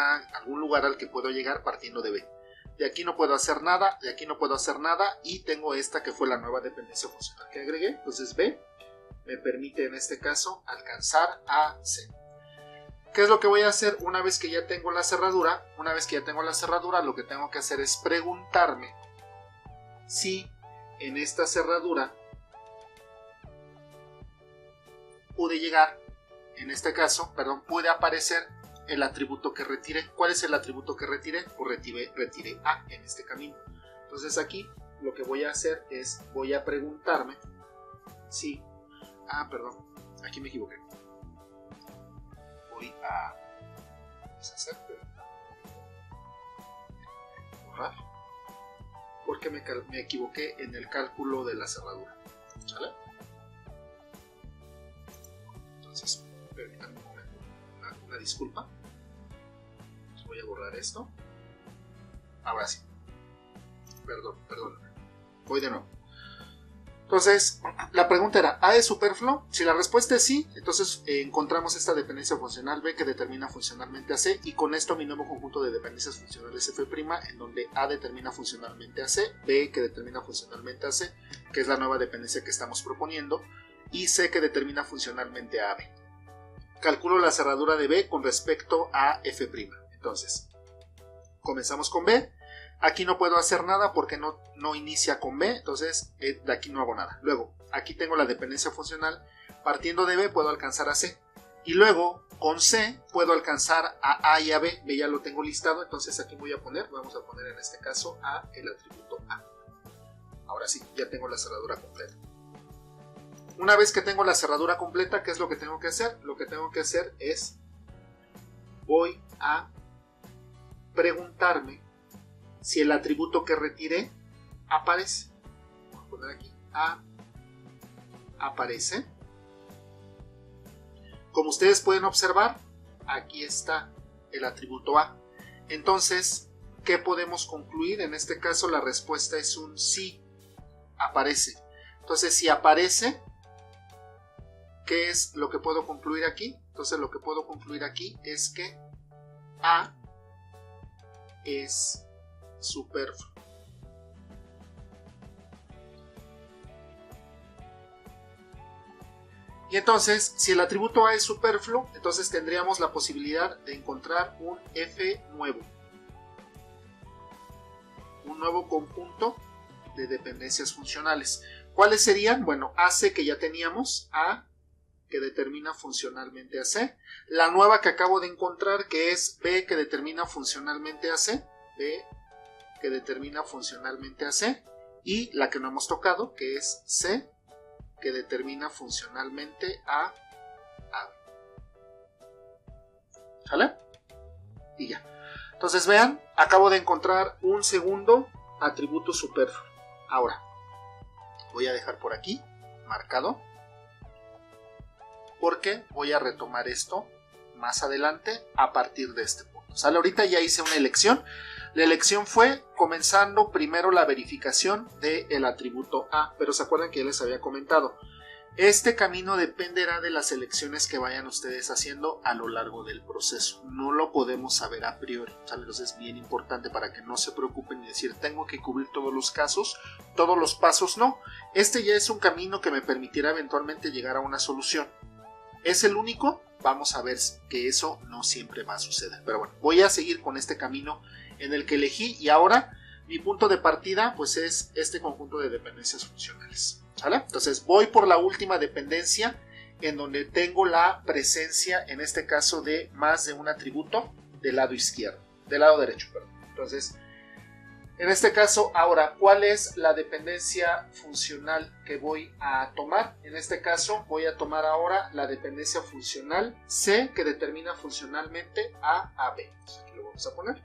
lugar al que puedo llegar partiendo de B. De aquí no puedo hacer nada, de aquí no puedo hacer nada y tengo esta que fue la nueva dependencia funcional que agregué. Entonces B me permite en este caso alcanzar a C. ¿Qué es lo que voy a hacer una vez que ya tengo la cerradura? Una vez que ya tengo la cerradura, lo que tengo que hacer es preguntarme si en esta cerradura pude llegar, en este caso, perdón, puede aparecer el atributo que retiré. ¿Cuál es el atributo que retiré? Pues retiré A en este camino. Entonces aquí lo que voy a hacer es, voy a preguntarme si... perdón, aquí me equivoqué. Voy a deshacer, borrar, porque me equivoqué en el cálculo de la cerradura. ¿Sale? Entonces, permítanme una disculpa. Voy a borrar esto. Ahora sí. Perdón. Voy de nuevo. Entonces, la pregunta era, ¿A es superfluo? Si la respuesta es sí, entonces encontramos esta dependencia funcional B que determina funcionalmente a C, y con esto mi nuevo conjunto de dependencias funcionales F', en donde A determina funcionalmente a C, B que determina funcionalmente a C, que es la nueva dependencia que estamos proponiendo, y C que determina funcionalmente a B. Calculo la cerradura de B con respecto a F'. Entonces, comenzamos con B. Aquí no puedo hacer nada porque no inicia con B, entonces de aquí no hago nada. Luego, aquí tengo la dependencia funcional. Partiendo de B puedo alcanzar a C. Y luego, con C puedo alcanzar a A y a B. B ya lo tengo listado, entonces aquí vamos a poner en este caso A, el atributo A. Ahora sí, ya tengo la cerradura completa. Una vez que tengo la cerradura completa, ¿qué es lo que tengo que hacer? Lo que tengo que hacer es, voy a preguntarme si el atributo que retiré aparece. Voy a poner aquí A aparece. Como ustedes pueden observar, aquí está el atributo A. Entonces, ¿qué podemos concluir? En este caso la respuesta es un sí, aparece. Entonces, si aparece, ¿qué es lo que puedo concluir aquí? Entonces, lo que puedo concluir aquí es que A es superfluo. Y entonces, si el atributo A es superfluo, entonces tendríamos la posibilidad de encontrar un F nuevo. Un nuevo conjunto de dependencias funcionales. ¿Cuáles serían? Bueno, AC que ya teníamos, A que determina funcionalmente a C. La nueva que acabo de encontrar que es B que determina funcionalmente a C. B que determina funcionalmente a C, y la que no hemos tocado, que es C, que determina funcionalmente a A. ¿Sale? Y ya. Entonces vean, acabo de encontrar un segundo atributo superfluo. Ahora, voy a dejar por aquí marcado, porque voy a retomar esto más adelante a partir de este punto. ¿Sale? Ahorita ya hice una elección. La elección fue comenzando primero la verificación del atributo A, pero se acuerdan que ya les había comentado. Este camino dependerá de las elecciones que vayan ustedes haciendo a lo largo del proceso. No lo podemos saber a priori, ¿sale? Entonces es bien importante para que no se preocupen y decir tengo que cubrir todos los casos, todos los pasos no. Este ya es un camino que me permitirá eventualmente llegar a una solución. ¿Es el único? Vamos a ver que eso no siempre va a suceder. Pero bueno, voy a seguir con este camino en el que elegí y ahora mi punto de partida pues es este conjunto de dependencias funcionales. ¿Sale? Entonces voy por la última dependencia en donde tengo la presencia en este caso de más de un atributo del lado izquierdo, del lado derecho, perdón. Entonces en este caso ahora, ¿cuál es la dependencia funcional que voy a tomar? En este caso voy a tomar ahora la dependencia funcional C que determina funcionalmente a AB. Aquí lo vamos a poner.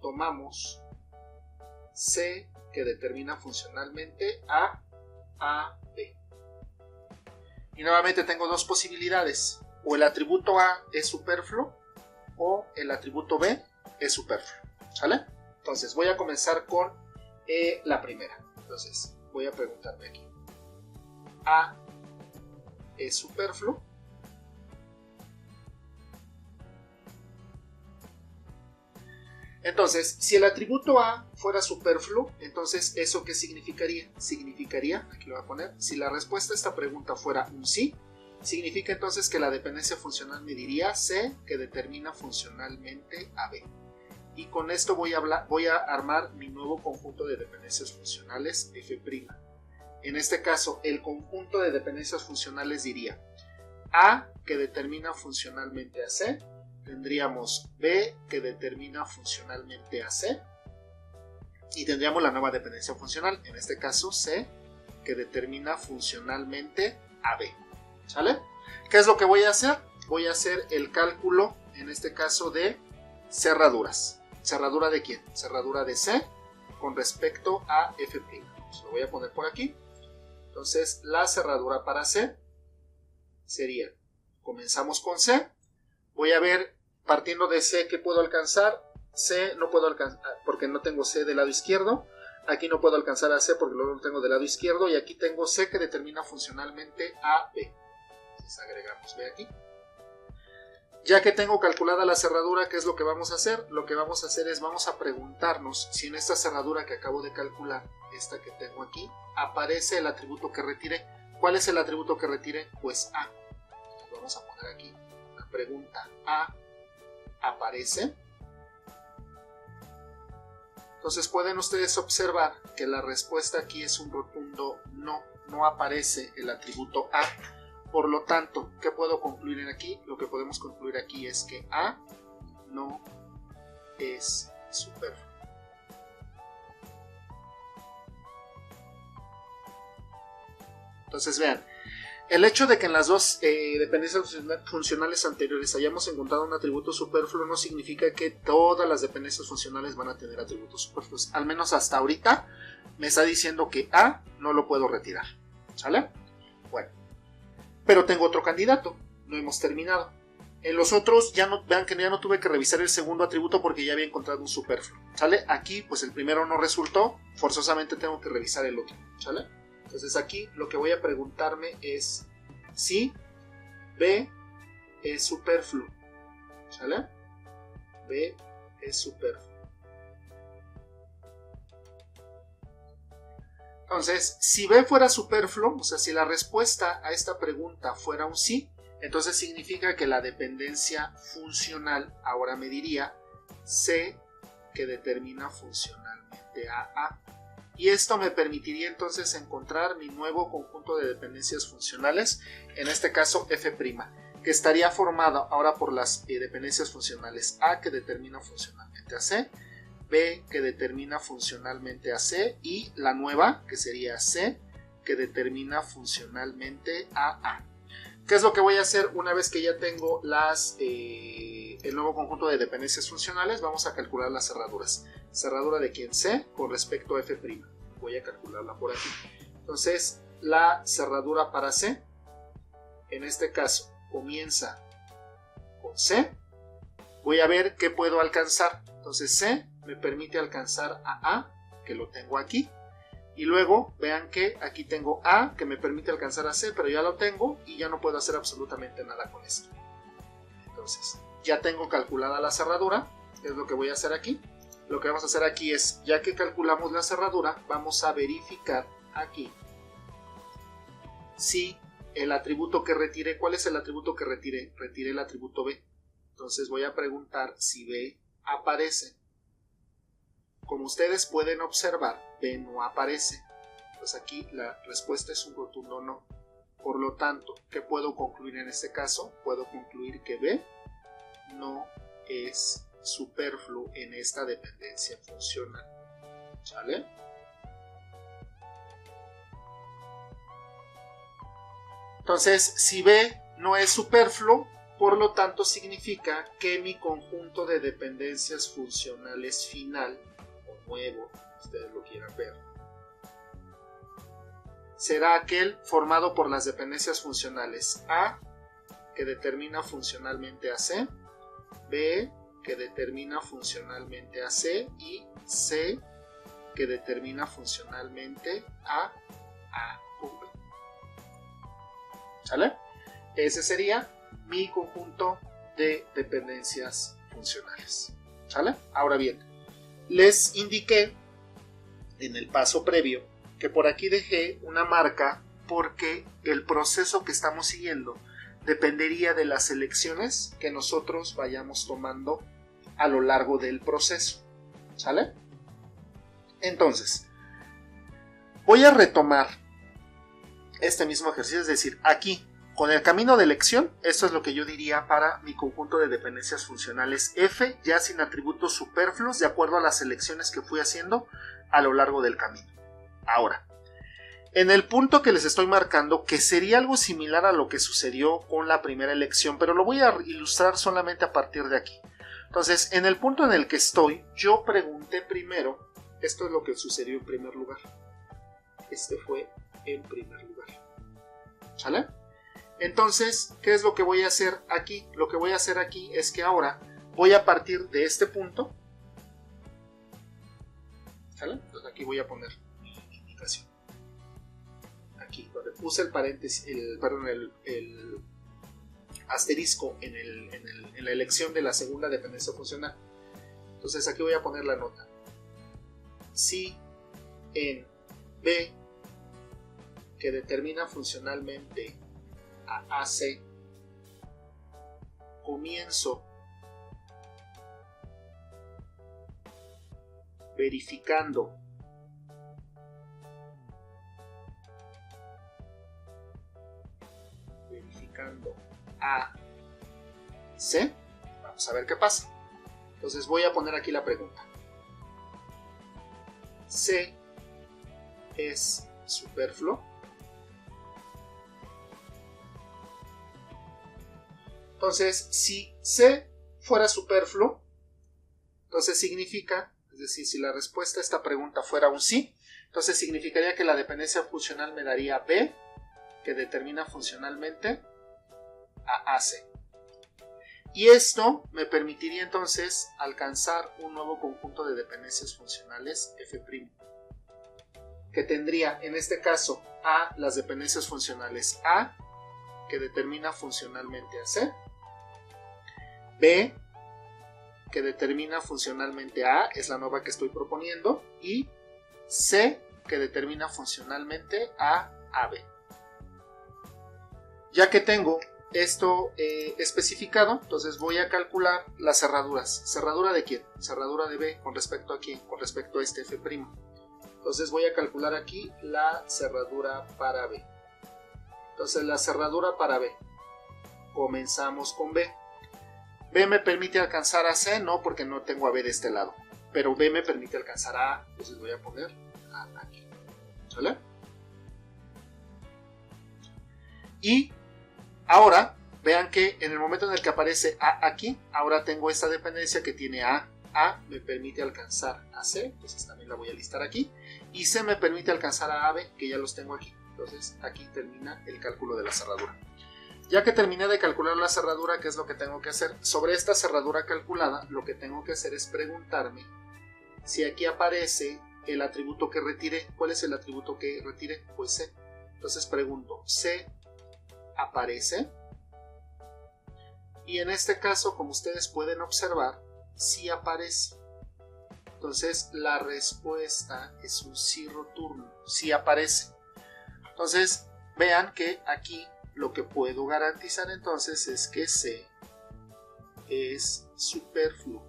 tomamos C que determina funcionalmente A, B. Y nuevamente tengo dos posibilidades. O el atributo A es superfluo o el atributo B es superfluo. ¿Sale? Entonces voy a comenzar con la primera. Entonces voy a preguntarme aquí. A es superfluo. Entonces, si el atributo A fuera superfluo, entonces ¿eso qué significaría? Significaría, aquí lo voy a poner, si la respuesta a esta pregunta fuera un sí, significa entonces que la dependencia funcional me diría C que determina funcionalmente a B. Y con esto voy a armar mi nuevo conjunto de dependencias funcionales F'. En este caso, el conjunto de dependencias funcionales diría A que determina funcionalmente a C, tendríamos B que determina funcionalmente a C y tendríamos la nueva dependencia funcional, en este caso C que determina funcionalmente a B. ¿Sale? ¿Qué es lo que voy a hacer? Voy a hacer el cálculo, en este caso, de cerraduras. ¿Cerradura de quién? Cerradura de C con respecto a F'. Lo voy a poner por aquí. Entonces, la cerradura para C sería, comenzamos con C. Voy a ver, partiendo de C, ¿qué puedo alcanzar? C no puedo alcanzar porque no tengo C del lado izquierdo. Aquí no puedo alcanzar a C porque luego lo tengo del lado izquierdo. Y aquí tengo C que determina funcionalmente a B. Entonces agregamos B aquí. Ya que tengo calculada la cerradura, ¿qué es lo que vamos a hacer? Lo que vamos a hacer es, vamos a preguntarnos si en esta cerradura que acabo de calcular, esta que tengo aquí, aparece el atributo que retiré. ¿Cuál es el atributo que retiré? Pues A. Entonces vamos a poner aquí una pregunta. A aparece. Entonces pueden ustedes observar que la respuesta aquí es un rotundo no. No aparece el atributo A. Por lo tanto, ¿qué puedo concluir aquí? Lo que podemos concluir aquí es que A no es superfluo. Entonces vean, el hecho de que en las dos dependencias funcionales anteriores hayamos encontrado un atributo superfluo no significa que todas las dependencias funcionales van a tener atributos superfluos. Al menos hasta ahorita me está diciendo que A no lo puedo retirar. ¿Sale? Bueno. Pero tengo otro candidato, no hemos terminado. En los otros, vean que ya no tuve que revisar el segundo atributo porque ya había encontrado un superfluo. ¿Sale? Aquí, pues el primero no resultó, forzosamente tengo que revisar el otro. ¿Sale? Entonces aquí lo que voy a preguntarme es si B es superfluo. ¿Sale? B es superfluo. Entonces, si B fuera superfluo, o sea, si la respuesta a esta pregunta fuera un sí, entonces significa que la dependencia funcional ahora me diría C que determina funcionalmente a A. Y esto me permitiría entonces encontrar mi nuevo conjunto de dependencias funcionales, en este caso F', que estaría formado ahora por las dependencias funcionales A que determina funcionalmente a C, B que determina funcionalmente a C y la nueva que sería C que determina funcionalmente a A. ¿Qué es lo que voy a hacer una vez que ya tengo el nuevo conjunto de dependencias funcionales? Vamos a calcular las cerraduras. Cerradura de quién C con respecto a F'. Voy a calcularla por aquí. Entonces la cerradura para C, en este caso, comienza con C. Voy a ver qué puedo alcanzar. Entonces C me permite alcanzar a A, que lo tengo aquí. Y luego vean que aquí tengo A, que me permite alcanzar a C, pero ya lo tengo y ya no puedo hacer absolutamente nada con esto. Entonces ya tengo calculada la cerradura. ¿Qué es lo que voy a hacer aquí? Lo que vamos a hacer aquí es, ya que calculamos la cerradura, vamos a verificar aquí si el atributo que retiré, ¿cuál es el atributo que retiré? Retiré el atributo B. Entonces voy a preguntar si B aparece. Como ustedes pueden observar, B no aparece. Pues aquí la respuesta es un rotundo no. Por lo tanto, ¿qué puedo concluir en este caso? Puedo concluir que B no es superfluo en esta dependencia funcional. ¿Sale? Entonces, si B no es superfluo, Por lo tanto, significa que mi conjunto de dependencias funcionales final, o nuevo, ustedes lo quieran ver, será aquel formado por las dependencias funcionales A, que determina funcionalmente a C, B, que determina funcionalmente a C, y C, que determina funcionalmente a V. ¿Sale? Ese sería mi conjunto de dependencias funcionales. ¿Sale? Ahora bien, les indiqué en el paso previo que por aquí dejé una marca porque el proceso que estamos siguiendo dependería de las elecciones que nosotros vayamos tomando a lo largo del proceso. ¿Sale? Entonces, voy a retomar este mismo ejercicio, es decir, aquí, con el camino de elección, esto es lo que yo diría para mi conjunto de dependencias funcionales F, ya sin atributos superfluos, de acuerdo a las elecciones que fui haciendo a lo largo del camino. Ahora, en el punto que les estoy marcando, que sería algo similar a lo que sucedió con la primera elección, pero lo voy a ilustrar solamente a partir de aquí. Entonces, en el punto en el que estoy, yo pregunté primero, esto es lo que sucedió en primer lugar. Este fue en primer lugar. ¿Sale? Entonces, ¿qué es lo que voy a hacer aquí? Lo que voy a hacer aquí es que ahora voy a partir de este punto. ¿Sale? Entonces aquí voy a poner mi indicación. Aquí, donde puse el paréntesis, el asterisco en la elección de la segunda dependencia funcional. Entonces aquí voy a poner la nota. Si en B, que determina funcionalmente a AC, comienzo verificando a C, vamos a ver qué pasa. Entonces voy a poner aquí la pregunta. C es superfluo. Entonces, si C fuera superfluo, entonces significa, es decir, si la respuesta a esta pregunta fuera un sí, entonces significaría que la dependencia funcional me daría B, que determina funcionalmente a AC. Y esto me permitiría entonces alcanzar un nuevo conjunto de dependencias funcionales F', que tendría en este caso a las dependencias funcionales A, que determina funcionalmente a C, B, que determina funcionalmente a A, es la nueva que estoy proponiendo, y C, que determina funcionalmente a AB. Ya que tengo esto especificado, entonces voy a calcular las cerraduras. ¿Cerradura de quién? Cerradura de B, ¿con respecto a quién? Con respecto a este F'. Entonces voy a calcular aquí la cerradura para B. Entonces la cerradura para B. Comenzamos con B. B me permite alcanzar a C, no, porque no tengo a B de este lado. Pero B me permite alcanzar a A, entonces voy a poner A aquí. ¿Vale? Y ahora, vean que en el momento en el que aparece A aquí, ahora tengo esta dependencia que tiene A. A me permite alcanzar a C, entonces también la voy a listar aquí. Y C me permite alcanzar a AB, que ya los tengo aquí. Entonces aquí termina el cálculo de la cerradura. Ya que terminé de calcular la cerradura, ¿qué es lo que tengo que hacer? Sobre esta cerradura calculada, lo que tengo que hacer es preguntarme si aquí aparece el atributo que retiré. ¿Cuál es el atributo que retiré? Pues C. Entonces pregunto, ¿C aparece? Y en este caso, como ustedes pueden observar, sí aparece. Entonces la respuesta es un sí rotundo, sí aparece. Entonces vean que aquí lo que puedo garantizar entonces es que C es superfluo.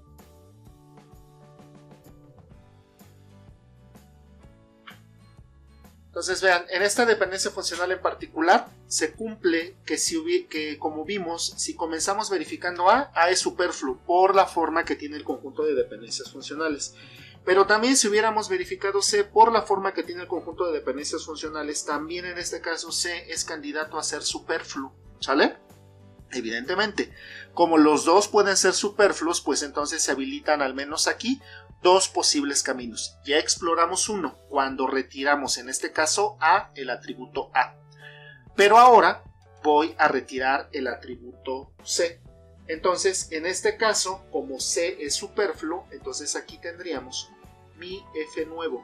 Entonces vean, en esta dependencia funcional en particular se cumple que como vimos, si comenzamos verificando A es superfluo por la forma que tiene el conjunto de dependencias funcionales. Pero también si hubiéramos verificado C por la forma que tiene el conjunto de dependencias funcionales, también en este caso C es candidato a ser superfluo, ¿sale? Evidentemente, como los dos pueden ser superfluos, pues entonces se habilitan al menos aquí dos posibles caminos. Ya exploramos uno cuando retiramos en este caso el atributo A. Pero ahora voy a retirar el atributo C. Entonces, en este caso, como C es superfluo, entonces aquí tendríamos mi F nuevo.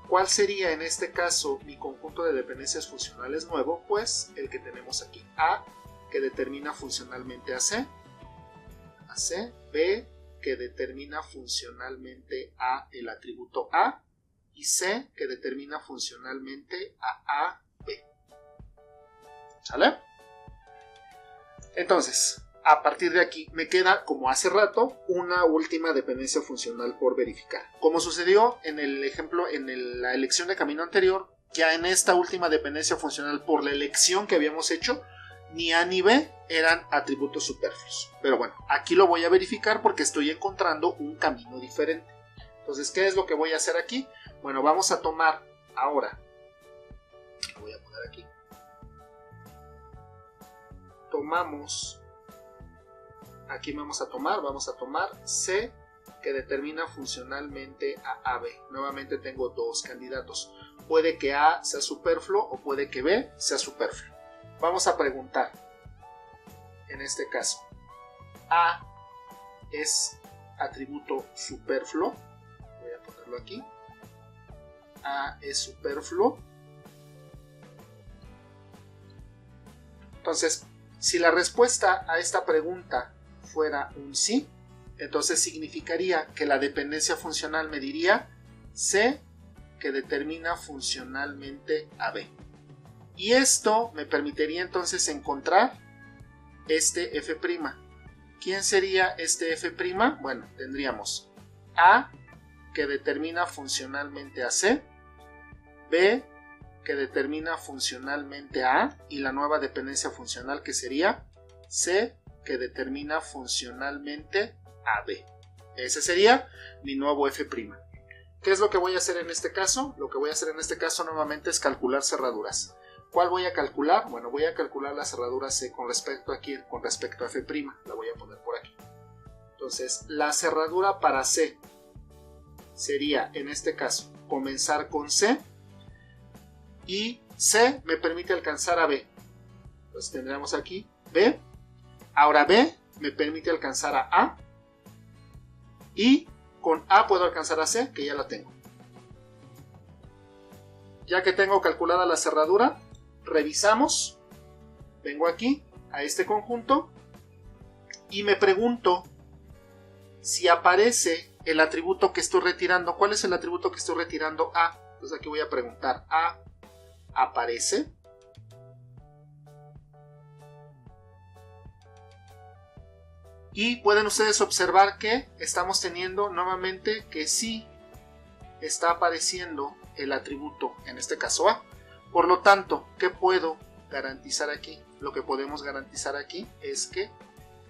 ¿Cuál sería en este caso mi conjunto de dependencias funcionales nuevo? Pues el que tenemos aquí, A, que determina funcionalmente a C, B, que determina funcionalmente a el atributo A, y C, que determina funcionalmente a B. ¿Sale? Entonces, a partir de aquí me queda, como hace rato, una última dependencia funcional por verificar. Como sucedió en el ejemplo, en la elección de camino anterior, ya en esta última dependencia funcional por la elección que habíamos hecho, ni A ni B eran atributos superfluos. Pero bueno, aquí lo voy a verificar porque estoy encontrando un camino diferente. Entonces, ¿qué es lo que voy a hacer aquí? Bueno, vamos a tomar ahora, lo voy a poner aquí, tomamos, aquí vamos a tomar C, que determina funcionalmente a AB. Nuevamente tengo dos candidatos. Puede que A sea superfluo o puede que B sea superfluo. Vamos a preguntar, en este caso, A es atributo superfluo. Voy a ponerlo aquí. A es superfluo. Entonces, si la respuesta a esta pregunta fuera un sí, entonces significaría que la dependencia funcional me diría C, que determina funcionalmente a B. Y esto me permitiría entonces encontrar este F'. ¿Quién sería este F'? Bueno, tendríamos A, que determina funcionalmente a C, B, que determina funcionalmente a A, y la nueva dependencia funcional que sería C, que determina funcionalmente a B. Ese sería mi nuevo F'. ¿Qué es lo que voy a hacer en este caso? Lo que voy a hacer en este caso nuevamente es calcular cerraduras. ¿Cuál voy a calcular? Bueno, voy a calcular la cerradura C con respecto a F'. La voy a poner por aquí. Entonces, la cerradura para C sería, en este caso, comenzar con C, y C me permite alcanzar a B. Entonces tendremos aquí B. Ahora B me permite alcanzar a A, y con A puedo alcanzar a C, que ya la tengo. Ya que tengo calculada la cerradura, revisamos, vengo aquí a este conjunto y me pregunto si aparece el atributo que estoy retirando. ¿Cuál es el atributo que estoy retirando? A. Entonces aquí voy a preguntar, ¿A aparece? Y pueden ustedes observar que estamos teniendo nuevamente que sí está apareciendo el atributo, en este caso A. Por lo tanto, ¿qué puedo garantizar aquí? Lo que podemos garantizar aquí es que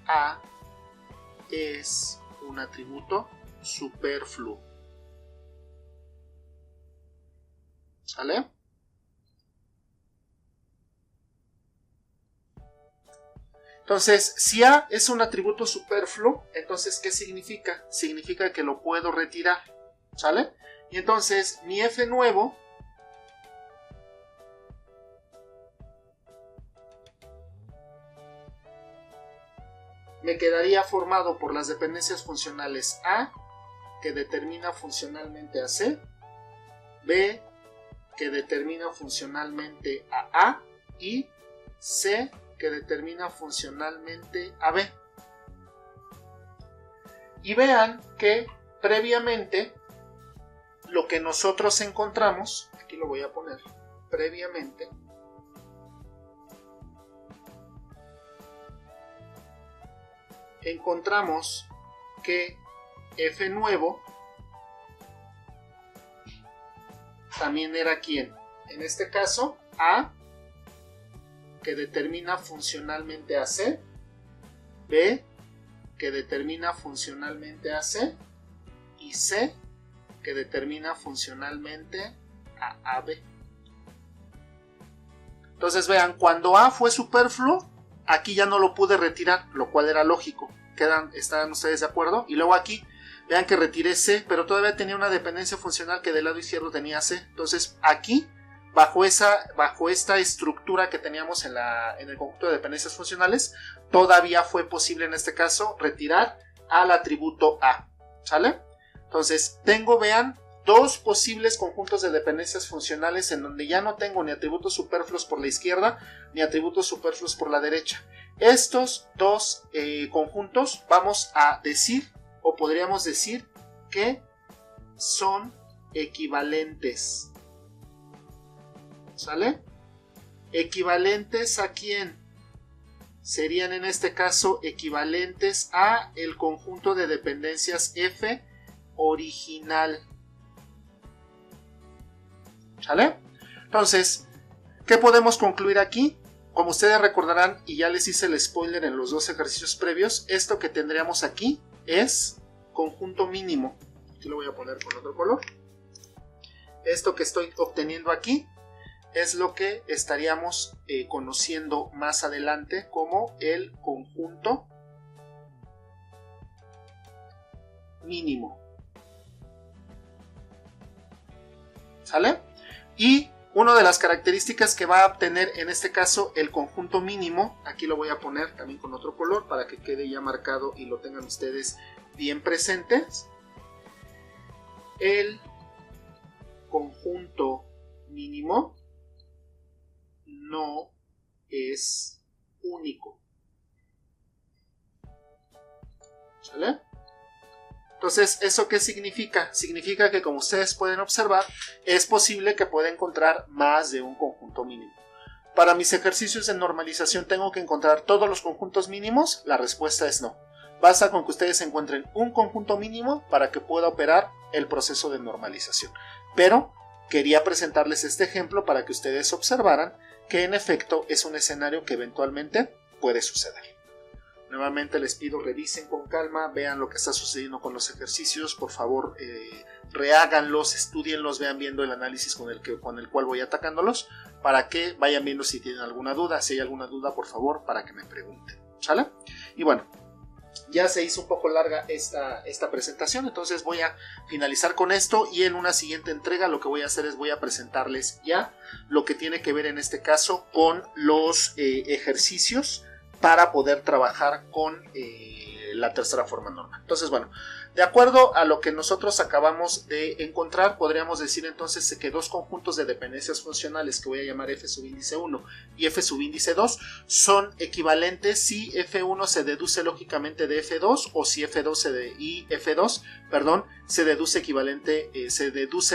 A es un atributo superfluo. ¿Sale? Entonces, si A es un atributo superfluo, entonces, ¿qué significa? Significa que lo puedo retirar. ¿Sale? Y entonces, mi F nuevo me quedaría formado por las dependencias funcionales A, que determina funcionalmente a C, B, que determina funcionalmente a A, y C, que determina funcionalmente a B. Y vean que previamente lo que nosotros encontramos, aquí lo voy a poner, previamente, encontramos que F nuevo también era ¿quién? En este caso, A, que determina funcionalmente a C, B, que determina funcionalmente a C, y C, que determina funcionalmente a AB. Entonces vean, cuando A fue superfluo, aquí ya no lo pude retirar, lo cual era lógico. ¿Están ustedes de acuerdo? Y luego aquí, vean que retiré C, pero todavía tenía una dependencia funcional que del lado izquierdo tenía C. Entonces aquí, bajo esta estructura que teníamos en el conjunto de dependencias funcionales, todavía fue posible en este caso retirar al atributo A. ¿Sale? Entonces tengo, vean, dos posibles conjuntos de dependencias funcionales en donde ya no tengo ni atributos superfluos por la izquierda ni atributos superfluos por la derecha. Estos dos conjuntos vamos a decir, o podríamos decir, que son equivalentes. ¿Sale? ¿Equivalentes a quién? Serían en este caso equivalentes a el conjunto de dependencias F original. ¿Sale? Entonces, ¿qué podemos concluir aquí? Como ustedes recordarán, y ya les hice el spoiler en los dos ejercicios previos, esto que tendríamos aquí es conjunto mínimo. Aquí lo voy a poner con otro color. Esto que estoy obteniendo aquí es lo que estaríamos conociendo más adelante como el conjunto mínimo. ¿Sale? Y una de las características que va a obtener en este caso el conjunto mínimo, aquí lo voy a poner también con otro color para que quede ya marcado y lo tengan ustedes bien presentes. El conjunto mínimo no es único. ¿Sale? Entonces, ¿eso qué significa? Significa que, como ustedes pueden observar, es posible que pueda encontrar más de un conjunto mínimo. Para mis ejercicios de normalización, ¿tengo que encontrar todos los conjuntos mínimos? La respuesta es no. Basta con que ustedes encuentren un conjunto mínimo para que pueda operar el proceso de normalización. Pero quería presentarles este ejemplo para que ustedes observaran que en efecto es un escenario que eventualmente puede suceder. Nuevamente les pido, revisen con calma, vean lo que está sucediendo con los ejercicios, por favor reháganlos, estudienlos, vean viendo el análisis con el cual voy atacándolos, para que vayan viendo si tienen alguna duda. Si hay alguna duda, por favor, para que me pregunten. ¿Sale? Y bueno, ya se hizo un poco larga esta presentación, entonces voy a finalizar con esto y en una siguiente entrega lo que voy a hacer es voy a presentarles ya lo que tiene que ver en este caso con los ejercicios para poder trabajar con la tercera forma normal. Entonces, bueno, de acuerdo a lo que nosotros acabamos de encontrar, podríamos decir entonces que dos conjuntos de dependencias funcionales que voy a llamar f subíndice 1 y f subíndice 2 son equivalentes si f1 se deduce lógicamente de f2 o si f2 y f2, perdón, se deduce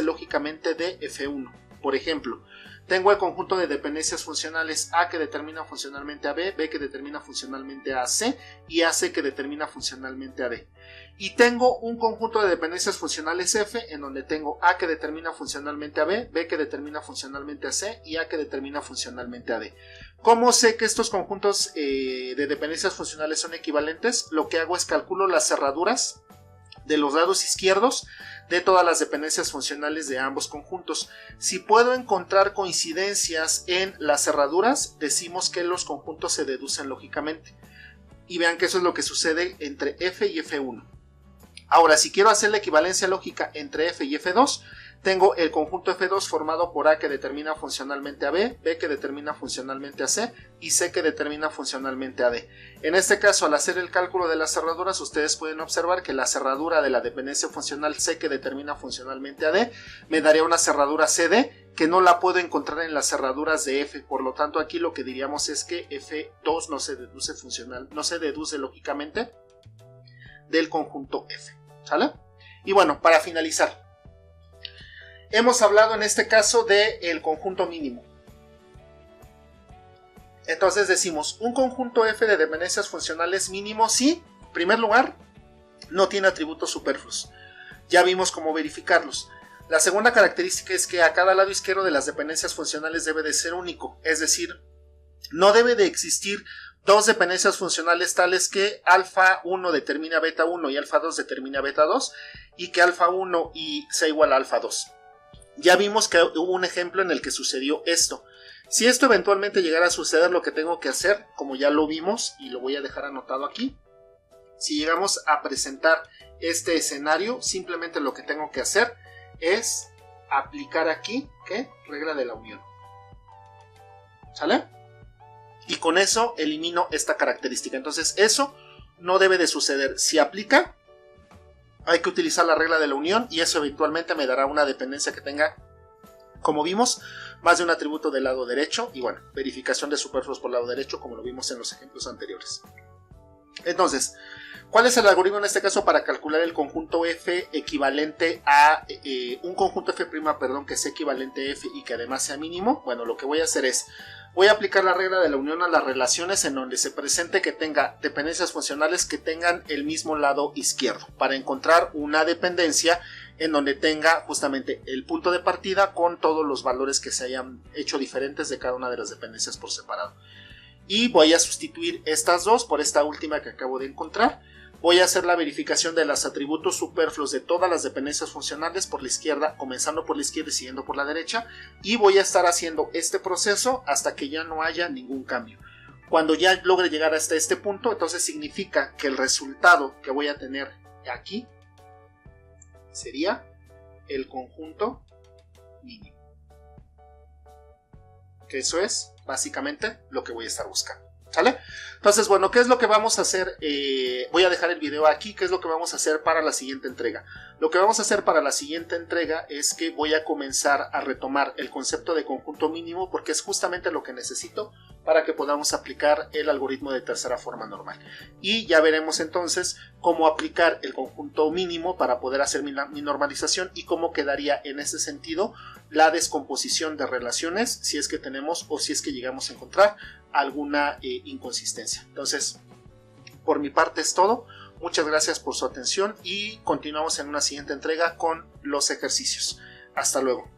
lógicamente de f1. Por ejemplo, tengo el conjunto de dependencias funcionales A que determina funcionalmente a B, B que determina funcionalmente a C y AC que determina funcionalmente a D. Y tengo un conjunto de dependencias funcionales F en donde tengo A que determina funcionalmente a B, B que determina funcionalmente a C y A que determina funcionalmente a D. ¿Cómo sé que estos conjuntos de dependencias funcionales son equivalentes? Lo que hago es calculo las cerraduras de los lados izquierdos de todas las dependencias funcionales de ambos conjuntos. Si puedo encontrar coincidencias en las cerraduras, decimos que los conjuntos se deducen lógicamente. Y vean que eso es lo que sucede entre F y F1. Ahora, si quiero hacer la equivalencia lógica entre F y F2, tengo el conjunto F2 formado por A que determina funcionalmente a B, B que determina funcionalmente a C y C que determina funcionalmente a D. En este caso, al hacer el cálculo de las cerraduras, ustedes pueden observar que la cerradura de la dependencia funcional C que determina funcionalmente a D me daría una cerradura CD que no la puedo encontrar en las cerraduras de F. Por lo tanto, aquí lo que diríamos es que F2 no se deduce lógicamente del conjunto F. ¿Sale? Y bueno, para finalizar, hemos hablado en este caso del conjunto mínimo. Entonces decimos, un conjunto F de dependencias funcionales mínimo si, en primer lugar, no tiene atributos superfluos. Ya vimos cómo verificarlos. La segunda característica es que a cada lado izquierdo de las dependencias funcionales debe de ser único. Es decir, no debe de existir dos dependencias funcionales tales que alfa 1 determina beta 1 y alfa 2 determina beta 2 y que alfa 1 sea igual a alfa 2. Ya vimos que hubo un ejemplo en el que sucedió esto. Si esto eventualmente llegara a suceder, lo que tengo que hacer, como ya lo vimos y lo voy a dejar anotado aquí, si llegamos a presentar este escenario, simplemente lo que tengo que hacer es aplicar aquí, ¿qué? Regla de la unión. ¿Sale? Y con eso elimino esta característica. Entonces eso no debe de suceder. Si aplica, hay que utilizar la regla de la unión y eso eventualmente me dará una dependencia que tenga, como vimos, más de un atributo del lado derecho. Y bueno, verificación de superfluos por lado derecho, como lo vimos en los ejemplos anteriores. Entonces, ¿cuál es el algoritmo en este caso para calcular el conjunto F equivalente a un conjunto F', perdón, que sea equivalente a F y que además sea mínimo? Bueno, lo que voy a hacer es, voy a aplicar la regla de la unión a las relaciones en donde se presente que tenga dependencias funcionales que tengan el mismo lado izquierdo, para encontrar una dependencia en donde tenga justamente el punto de partida con todos los valores que se hayan hecho diferentes de cada una de las dependencias por separado. Y voy a sustituir estas dos por esta última que acabo de encontrar. Voy a hacer la verificación de los atributos superfluos de todas las dependencias funcionales por la izquierda, comenzando por la izquierda y siguiendo por la derecha. Y voy a estar haciendo este proceso hasta que ya no haya ningún cambio. Cuando ya logre llegar hasta este punto, entonces significa que el resultado que voy a tener aquí sería el conjunto mínimo. Que eso es básicamente lo que voy a estar buscando. ¿Sale? Entonces, bueno, ¿qué es lo que vamos a hacer? Voy a dejar el video aquí. ¿Qué es lo que vamos a hacer para la siguiente entrega? Lo que vamos a hacer para la siguiente entrega es que voy a comenzar a retomar el concepto de conjunto mínimo, porque es justamente lo que necesito para que podamos aplicar el algoritmo de tercera forma normal. Y ya veremos entonces cómo aplicar el conjunto mínimo para poder hacer mi normalización y cómo quedaría en ese sentido la descomposición de relaciones, si es que tenemos o si es que llegamos a encontrar alguna inconsistencia. Entonces, por mi parte es todo. Muchas gracias por su atención y continuamos en una siguiente entrega con los ejercicios. Hasta luego.